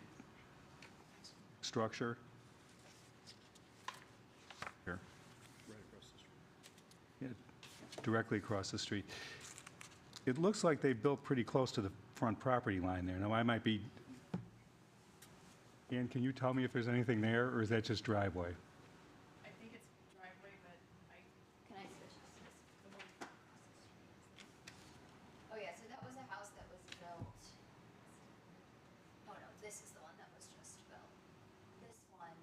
structure. Here. Yeah, directly across the street. It looks like they built pretty close to the front property line there. Now, I might be, Ann, can you tell me if there's anything there, or is that just driveway? I think it's driveway, but Can I switch this? Oh, yeah, so that was a house that was built. Oh, no, this is the one that was just built. This one,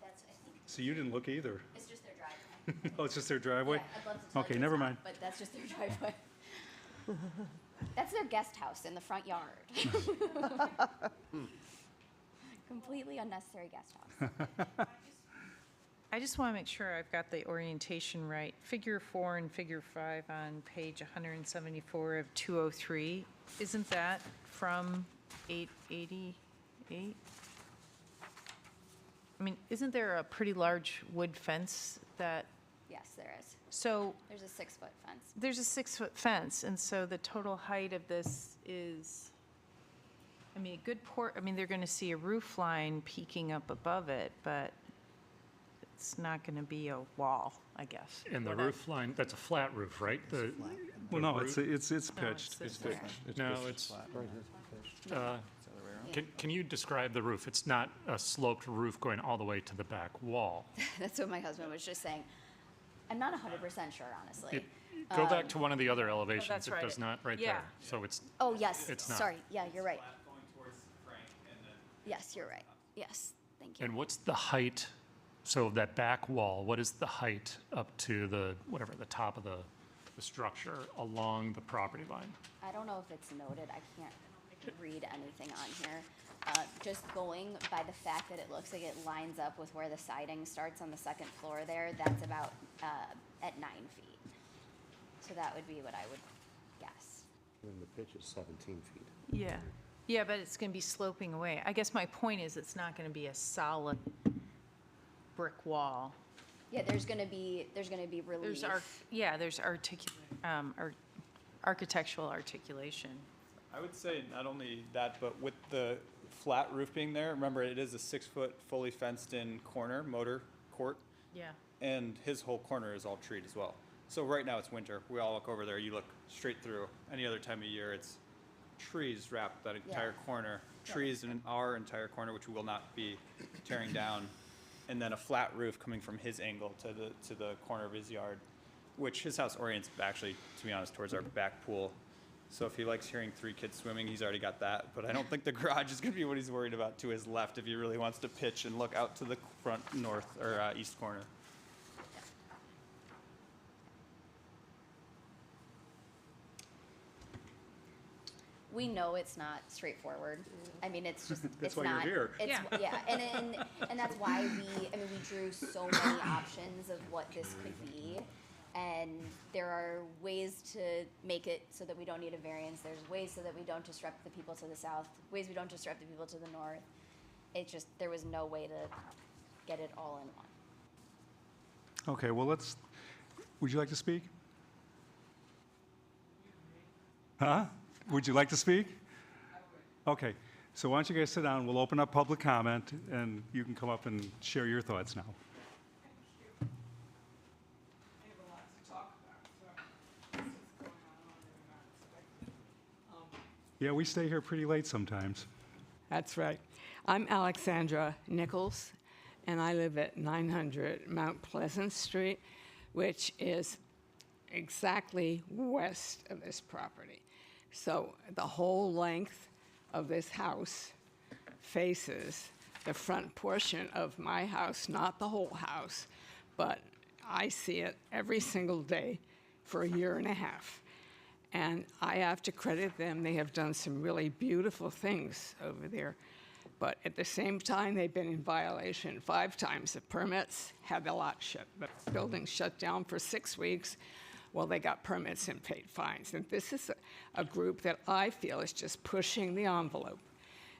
that's, I think, See, you didn't look either. it's just their driveway. Oh, it's just their driveway? Yeah, I'd love to tell Okay, you never it's not, mind. but that's just their driveway. That's their guest house in the front yard. Completely unnecessary guest house. I just want to make sure I've got the orientation right. Figure 4 and figure 5 on page 174 of 203, isn't that from 888? I mean, isn't there a pretty large wood fence that, Yes, there is. so There's a 6-foot fence. there's a 6-foot fence, and so the total height of this is, I mean, they're going to see a roof line peeking up above it, but it's not going to be a wall, I guess. And the roof line, that's a flat roof, right? Well, no, it's No, pitched. it's this way. No, it's, can you describe the roof? It's not a sloped roof going all the way to the back wall. That's what my husband was just saying. I'm not 100% sure, honestly. Go back to one of the other elevations. that's right. It does not, right Yeah. there. So it's, Oh, yes, It's not. sorry. Yeah, you're right. Yes, you're right. Yes, thank you. and what's the height, so that back wall, what is the height up to the, whatever, the top of the structure along the property line? I don't know if it's noted. I can't read anything on here. Just going by the fact that it looks like it lines up with where the siding starts on the second floor there, that's about at 9 feet. So that would be what I would guess. And the pitch is 17 feet. Yeah, yeah, but it's going to be sloping away. I guess my point is it's not going to be a solid brick wall. Yeah, there's gonna be relief. There's architectural articulation. I would say not only that, but with the flat roof being there, remember it is a 6-foot fully fenced in corner, motor court, Yeah. and his whole corner is all treed as well. So right now it's winter. We all look over there, you look straight through. Any other time of year, it's trees wrap that entire corner, trees in our entire corner, which we will not be tearing down, and then a flat roof coming from his angle to the corner of his yard, which his house orients actually, to be honest, towards our back pool. So if he likes hearing 3 kids swimming, he's already got that. But I don't think the garage is going to be what he's worried about to his left if he really wants to pitch and look out to the front north or east corner. we know it's not straightforward. I mean, it's just, That's it's why you're not. here. It's, yeah, and that's why we drew so many options of what this could be. And there are ways to make it so that we don't need a variance. There's ways so that we don't disrupt the people to the south, ways we don't disrupt the people to the north. It just, there was no way to get it all in one. Okay, well, would you like to speak? Huh? Would you like to speak? Okay, so why don't you guys sit down, we'll open up public comment, and you can come up and share your thoughts now. Yeah, we stay here pretty late sometimes. That's right. I'm Alexandra Nichols, and I live at 900 Mount Pleasant Street, which is exactly west of this property. So the whole length of this house faces the front portion of my house, not the whole house, but I see it every single day for a year and a half. And I have to credit them. They have done some really beautiful things over there. But at the same time, they've been in violation 5 times of permits, had the building shut down for 6 weeks while they got permits and paid fines. And this is a group that I feel is just pushing the envelope.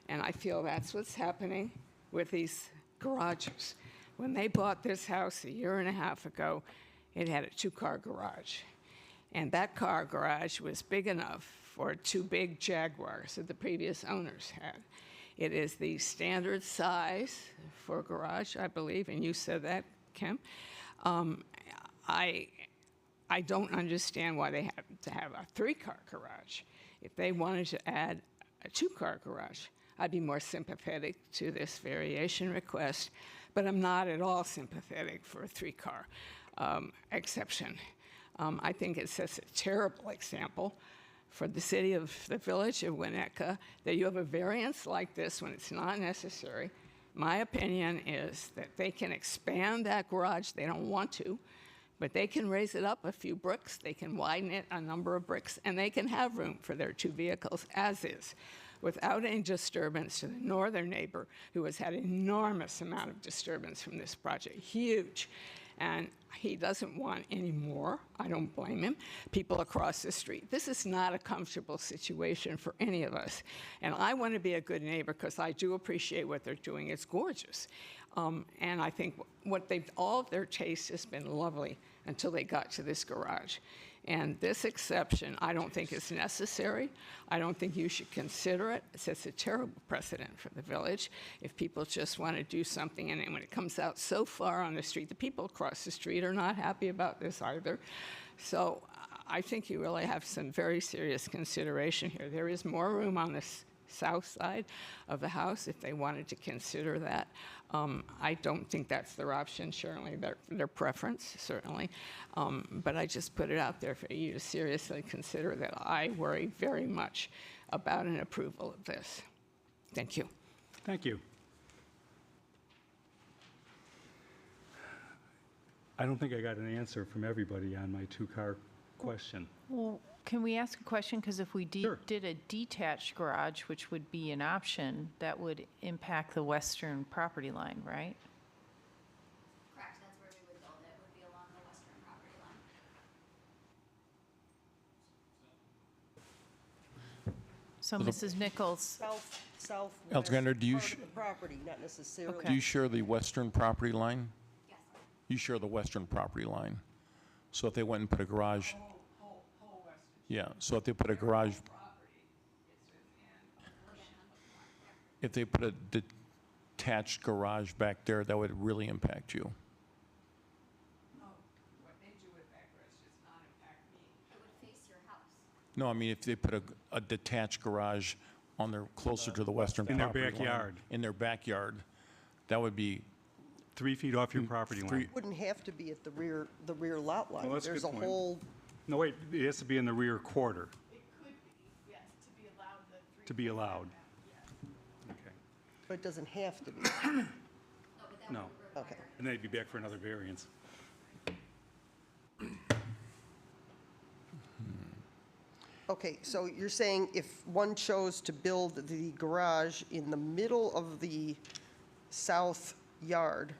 And I feel that's what's happening with these garages. When they bought this house a year and a half ago, it had a 2-car garage. And that car garage was big enough for 2 big Jaguars that the previous owners had. It is the standard size for a garage, I believe, and you said that, Kim. I don't understand why they have to have a 3-car garage. If they wanted to add a 2-car garage, I'd be more sympathetic to this variation request, but I'm not at all sympathetic for a 3-car exception. I think it sets a terrible example for the city of the village of Winnetka that you have a variance like this when it's not necessary. My opinion is that they can expand that garage. They don't want to, but they can raise it up a few bricks. They can widen it a number of bricks, and they can have room for their 2 vehicles as is, without any disturbance to the northern neighbor who has had an enormous amount of disturbance from this project, huge. And he doesn't want any more. I don't blame him. People across the street. This is not a comfortable situation for any of us. And I want to be a good neighbor because I do appreciate what they're doing. It's gorgeous. And I think all of their taste has been lovely until they got to this garage. And this exception, I don't think is necessary. I don't think you should consider it. It sets a terrible precedent for the village if people just want to do something, and when it comes out so far on the street, the people across the street are not happy about this either. So I think you really have some very serious consideration here. There is more room on this south side of the house if they wanted to consider that. I don't think that's their option, certainly their preference, certainly. But I just put it out there for you to seriously consider that I worry very much about an approval of this. Thank you. Thank you. I don't think I got an answer from everybody on my 2-car question. Well, can we ask a question? Because if we Sure. did a detached garage, which would be an option, that would impact the western property line, right? Correct, that's where we would build it, would be along the western property line. So Mrs. Nichols, Southwest. Alexander, do you part of the property, not necessarily. Okay. Do you share the western property line? Yes. You share the western property line. So if they went and put a garage, yeah, so if they put a garage, if they put a detached garage back there, that would really impact you. What they do with that garage does not impact me. It would face your house. No, I mean, if they put a detached garage on their, closer to the western In their property line, backyard. in their backyard, that would be, 3 feet off your property line. Wouldn't have to be at the rear lot line. Well, that's a There's good a point. whole, No, wait, it has to be in the rear quarter It could be, yes, to be allowed the 3. to be allowed. Okay, but it doesn't have to be. no. Okay. And then you'd be back for another variance. Okay, so you're saying if one chose to build the garage in the middle of the south yard,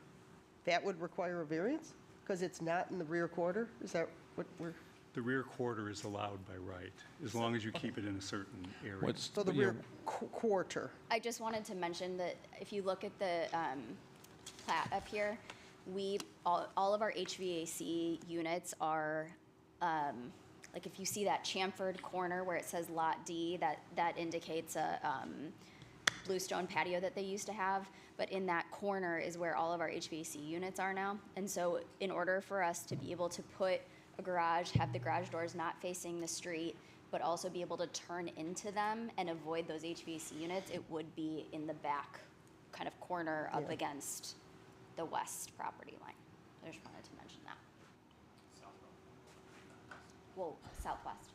that would require a variance? Because it's not in the rear quarter? Is that what we're, The rear quarter is allowed by right, as long as you keep it in a certain area. What's, so the yeah, rear quarter? I just wanted to mention that if you look at the plat up here, all of our HVAC units are, like if you see that chamfered corner where it says Lot D, that indicates a bluestone patio that they used to have. But in that corner is where all of our HVAC units are now. And so in order for us to be able to put a garage, have the garage doors not facing the street, but also be able to turn into them and avoid those HVAC units, it would be in the back kind of corner up against the west property line. I just wanted to mention that. Well, southwest.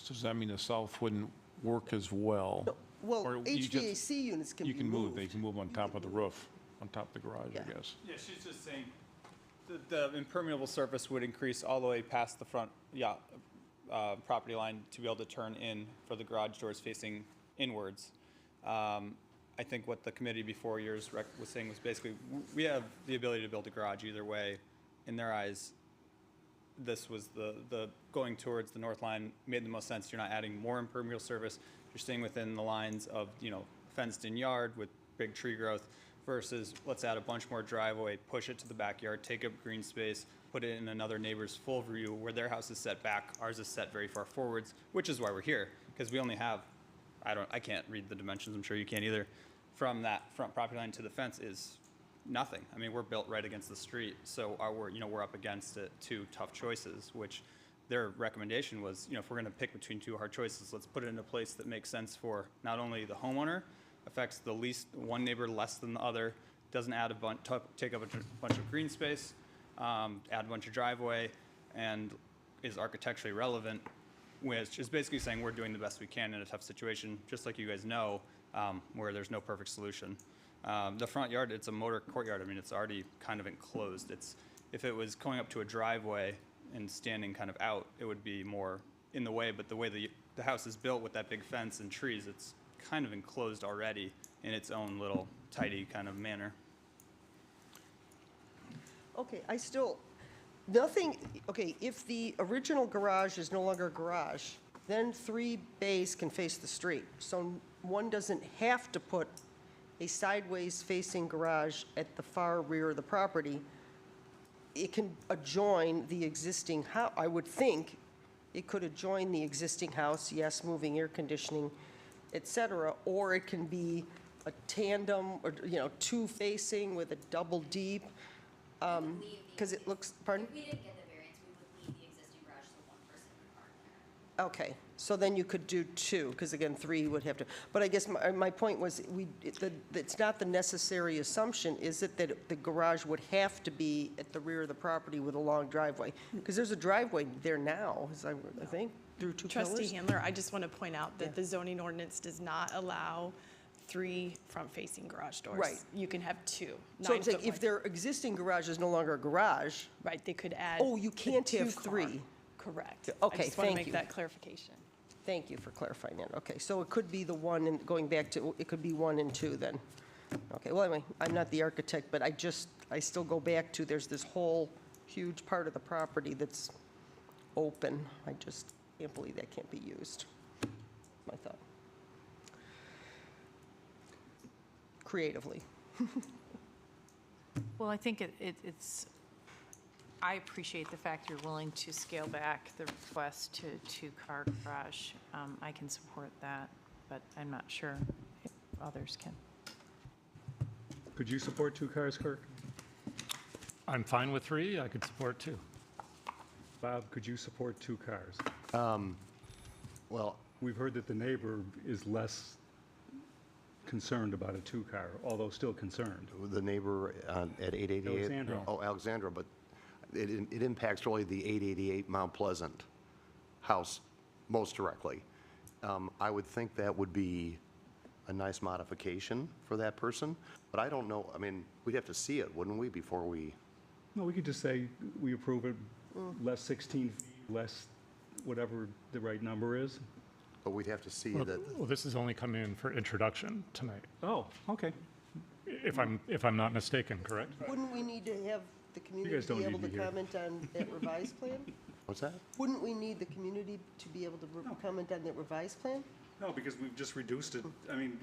so does that mean the south wouldn't work as well? Well, Or you just- HVAC units can be You can move, moved. they can move on top of the roof, on top of the garage, I Yeah. guess. Yeah, she's just saying the impermeable surface would increase all the way past the front, property line to be able to turn in for the garage doors facing inwards. I think what the committee before yours was saying was basically, we have the ability to build a garage either way. In their eyes, this was the going towards the north line made the most sense. You're not adding more impermeable surface. You're staying within the lines of, fenced-in yard with big tree growth versus let's add a bunch more driveway, push it to the backyard, take up green space, put it in another neighbor's full view where their house is set back, ours is set very far forwards, which is why we're here, because we only have, I can't read the dimensions, I'm sure you can't either, from that front property line to the fence is nothing. I mean, we're built right against the street, so we're up against it, two tough choices, which their recommendation was, if we're gonna pick between two hard choices, let's put it in a place that makes sense for not only the homeowner, affects the least, one neighbor less than the other, doesn't add take up a bunch of green space, add a bunch of driveway, and is architecturally relevant, which is basically saying we're doing the best we can in a tough situation, just like you guys know, where there's no perfect solution. The front yard, it's a motor courtyard. I mean, it's already kind of enclosed. If it was going up to a driveway and standing kind of out, it would be more in the way, but the way the house is built with that big fence and trees, it's kind of enclosed already in its own little tidy kind of manner. Okay, if the original garage is no longer a garage, then 3 bays can face the street. So one doesn't have to put a sideways facing garage at the far rear of the property. It can adjoin the existing house. I would think it could adjoin the existing house, yes, moving air conditioning, et cetera, or it can be a tandem, or, 2 facing with a double deep, because it looks, pardon? If we didn't get the variance, we would leave the existing garage so one person could park there. Okay, so then you could do 2, because again, 3 would have to, but I guess my point was, it's not the necessary assumption, is it, that the garage would have to be at the rear of the property with a long driveway? Because there's a driveway there now, I think, through 2 pillars. Trustee Handler, I just want to point out that the zoning ordinance does not allow 3 front-facing garage doors. Right. You can have 2. So I'm saying, 9-foot if wide. their existing garage is no longer a garage, Right, they could add. Oh, you the can't have 2-car. 3. Correct. Okay, I just want to thank make you. that clarification. Thank you for clarifying that. Okay, so it could be the 1, and going back to, it could be 1 and 2 then. Okay, well, anyway, I'm not the architect, but I still go back to, there's this whole huge part of the property that's open. I just can't believe that can't be used. My thought. Creatively. Well, I think it's, I appreciate the fact you're willing to scale back the request to 2-car garage. I can support that, but I'm not sure if others can. Could you support 2 cars, Kirk? I'm fine with 3, I could support 2. Bob, could you support 2 cars? Well, We've heard that the neighbor is less concerned about a 2-car, although still concerned. the neighbor at 888. Alexandra. Oh, Alexandra, but it impacts really the 888 Mount Pleasant house most directly. I would think that would be a nice modification for that person, but I don't know, I mean, we'd have to see it, wouldn't we, before we No, we could just say we approve it less 16 feet, less whatever the right number is. But we'd have to see Well, that, well, this is only coming in for introduction tonight, Oh, okay. if I'm not mistaken, correct? Wouldn't we need to have the community don't be need able me to here. comment on that revised plan? what's that? Wouldn't we need the community to be able to comment on that revised plan? No, because we've just reduced it. I mean,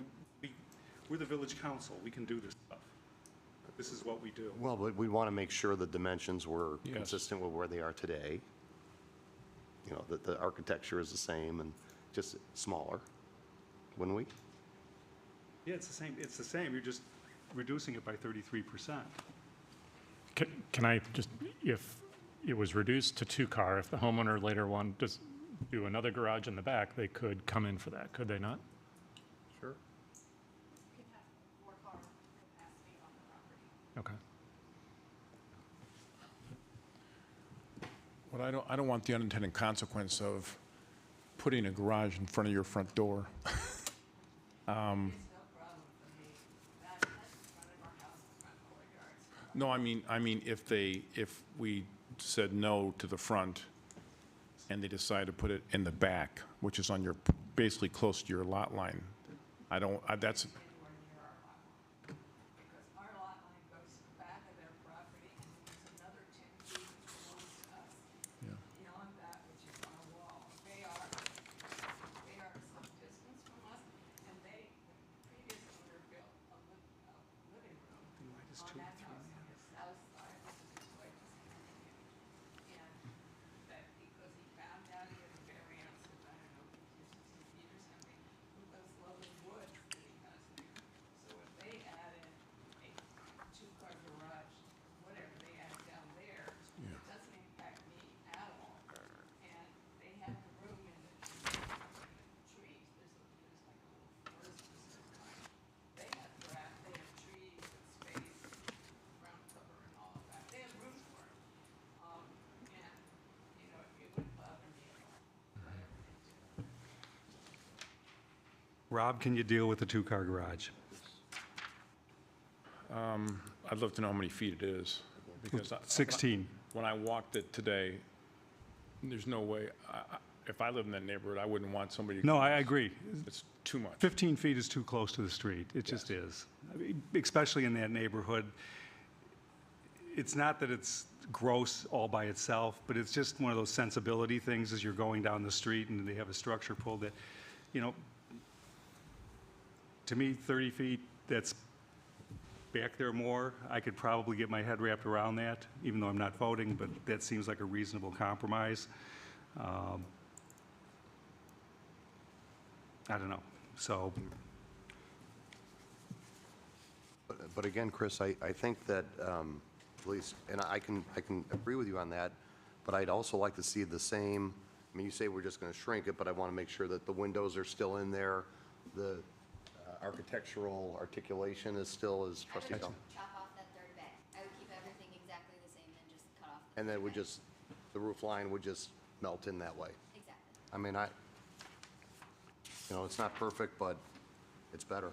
we're the village council. We can do this stuff. This is what we do. Well, but we want to make sure the dimensions were Yes. consistent with where they are today. You know, that the architecture is the same and just smaller, wouldn't we? Yeah, it's the same. It's the same. You're just reducing it by 33%. Can I just, if it was reduced to 2-car, if the homeowner later wanted to do another garage in the back, they could come in for that, could they not? Sure. Okay. But I don't want the unintended consequence of putting a garage in front of your front door. No, I mean, if we said no to the front and they decide to put it in the back, which is on your, basically close to your lot line, that's, Because our lot line goes to the back of their property, and there's another 10 feet which belongs to us. Beyond that, which is our wall, they are some distance from us, and the previous owner built a living room on that house on the south side, which is quite discontinued. And that because he found out he had a variance of, I don't know, 50, 60 feet or something, with those lovely woods that he has there. So if they added a 2-car garage, whatever they add down there, it doesn't impact me at all. And they have the room in the trees, there's like a little forest of some kind. They have grass, they have trees and space, ground cover and all of that, they have room for it. And, you know, it wouldn't bother me at all. Rob, can you deal with the 2-car garage? I'd love to know how many feet it is. Because 16. when I walked it today, there's no way, if I lived in that neighborhood, I wouldn't want somebody. No, I agree. It's too much. 15 feet is too close to the street. It just is. I mean, especially in that neighborhood. It's not that it's gross all by itself, but it's just one of those sensibility things as you're going down the street and they have a structure pulled that, you know, to me, 30 feet, that's back there more. I could probably get my head wrapped around that, even though I'm not voting, but that seems like a reasonable compromise. I don't know. So, But again, Chris, I think that, at least, and I can agree with you on that, but I'd also like to see the same, I mean, you say we're just going to shrink it, but I want to make sure that the windows are still in there, the architectural articulation is still as trustee Bell. Chop off that third bay. I would keep everything exactly the same and just cut off. And then would just, the roof line would just melt in that way. Exactly. I mean, you know, it's not perfect, but it's better.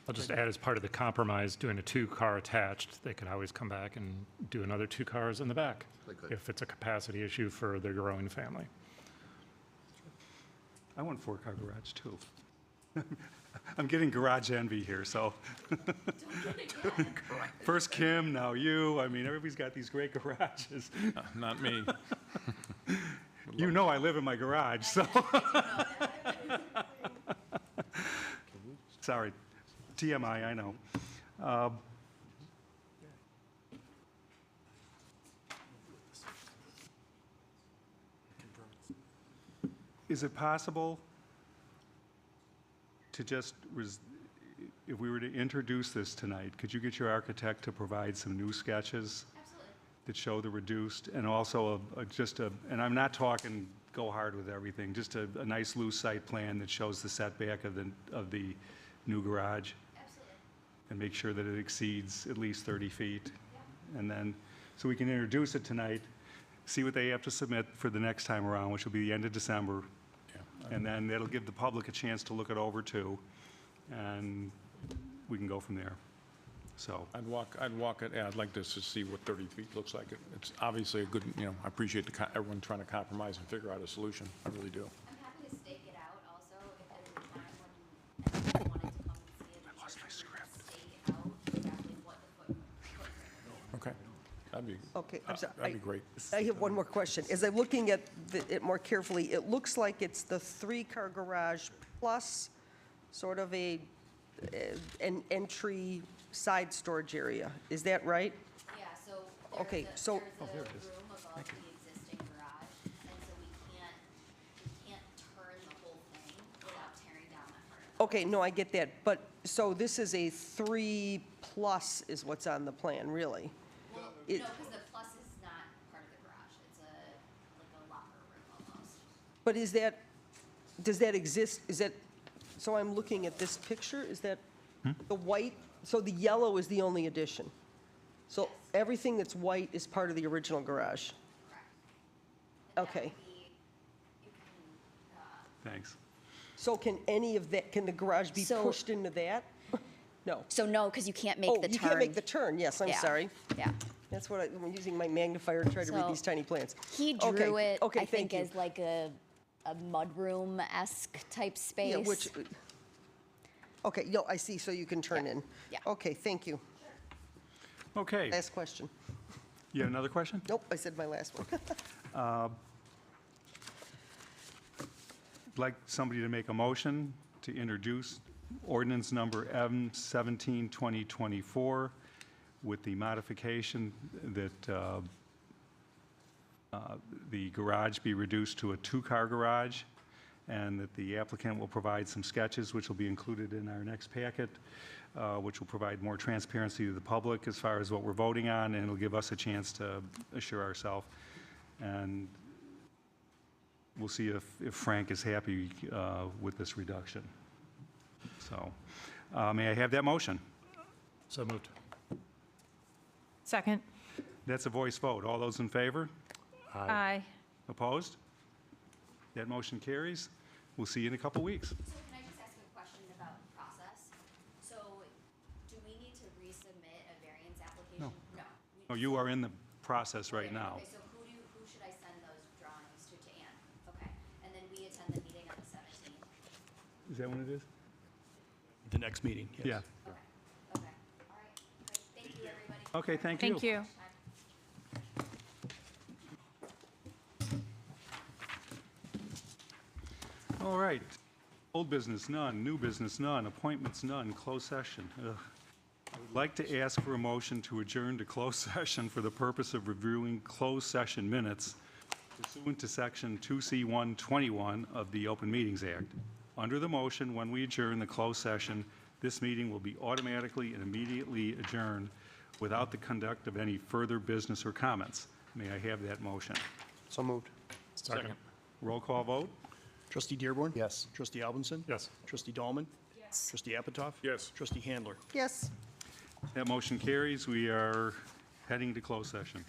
I'll just add as part of the compromise, doing a 2-car attached, they could always come back and do another 2 cars in the back. They could. If it's a capacity issue for their growing family. I want 4-car garage too. I'm getting garage envy here, so. First Kim, now you. I mean, everybody's got these great garages. Not me. You know I live in my garage, so. Sorry, TMI, I know. Is it possible to just, if we were to introduce this tonight, could you get your architect to provide some new sketches Absolutely. that show the reduced, and also and I'm not talking go hard with everything, just a nice loose site plan that shows the setback of the new garage, Absolutely. and make sure that it exceeds at least 30 feet. And then, so we can introduce it tonight, see what they have to submit for the next time around, which will be the end of December. And then that'll give the public a chance to look it over too. And we can go from there. So, I'd walk it, yeah, I'd like to see what 30 feet looks like. It's obviously a good, I appreciate everyone trying to compromise and figure out a solution. I really do. I'm happy to stake it out also, if there was a time when everyone wanted to come and see it. I lost my script. Stake out exactly what the footprint would be. Okay, that'd be, Okay, I'm sorry. that'd be great. I have one more question. As I'm looking at it more carefully, it looks like it's the three-car garage plus sort of an entry side storage area. Is that right? Yeah, so Okay, there's so- a room above the existing garage, and so we can't turn the whole thing without tearing down that part of it. Okay, no, I get that. But, so this is a 3+ is what's on the plan, really? Well, It- no, because the plus is not part of the garage, it's like a locker room almost. But does that exist? So I'm looking at this picture, is that the white, so the yellow is the only addition? So everything that's white is part of the original garage? Correct. And that Okay. would be, you can, thanks. So can any of that, can the garage be So- pushed into that? No. so no, because you can't make Oh, the turn. you can't make the turn, yes, I'm Yeah. sorry. Yeah. That's what I'm using my magnifier to try to read So, these tiny plans. He Okay, drew it, okay, I think, thank you. as like a mudroom-esque type space. Yeah, which, okay, no, I see, so you can turn Yeah, in. yeah. Okay, thank you. Okay, Last question. you have another question? Nope, I said my last one. I'd like somebody to make a motion to introduce ordinance number M17-2024 with the modification that the garage be reduced to a two-car garage, and that the applicant will provide some sketches, which will be included in our next packet, which will provide more transparency to the public as far as what we're voting on, and it'll give us a chance to assure ourselves. And we'll see if Frank is happy with this reduction. So, may I have that motion? So moved. Second? That's a voice vote. All those in favor? Aye. Opposed? That motion carries. We'll see you in a couple weeks. So can I just ask a question about process? So do we need to resubmit a variance application? No. Oh, you are in the process right now. Okay, so who should I send those drawings to Ann? Okay, and then we attend the meeting on the 17th? Is that what it is? The next meeting, yes. Yeah. Okay, all right, great, thank you, everybody. Okay, thank you. Thank you. All right. Old business, none. New business, none. Appointments, none. Closed session. Ugh. I would like to ask for a motion to adjourn to closed session for the purpose of reviewing closed session minutes pursuant to Section 2C121 of the Open Meetings Act. Under the motion, when we adjourn the closed session, this meeting will be automatically and immediately adjourned without the conduct of any further business or comments. May I have that motion? So moved. Second. Roll call vote? Trustee Dearborn? Yes. Trustee Albinson? Yes. Trustee Dahlman? Yes. Trustee Apitoff? Yes. Trustee Handler? Yes. That motion carries. We are heading to closed session.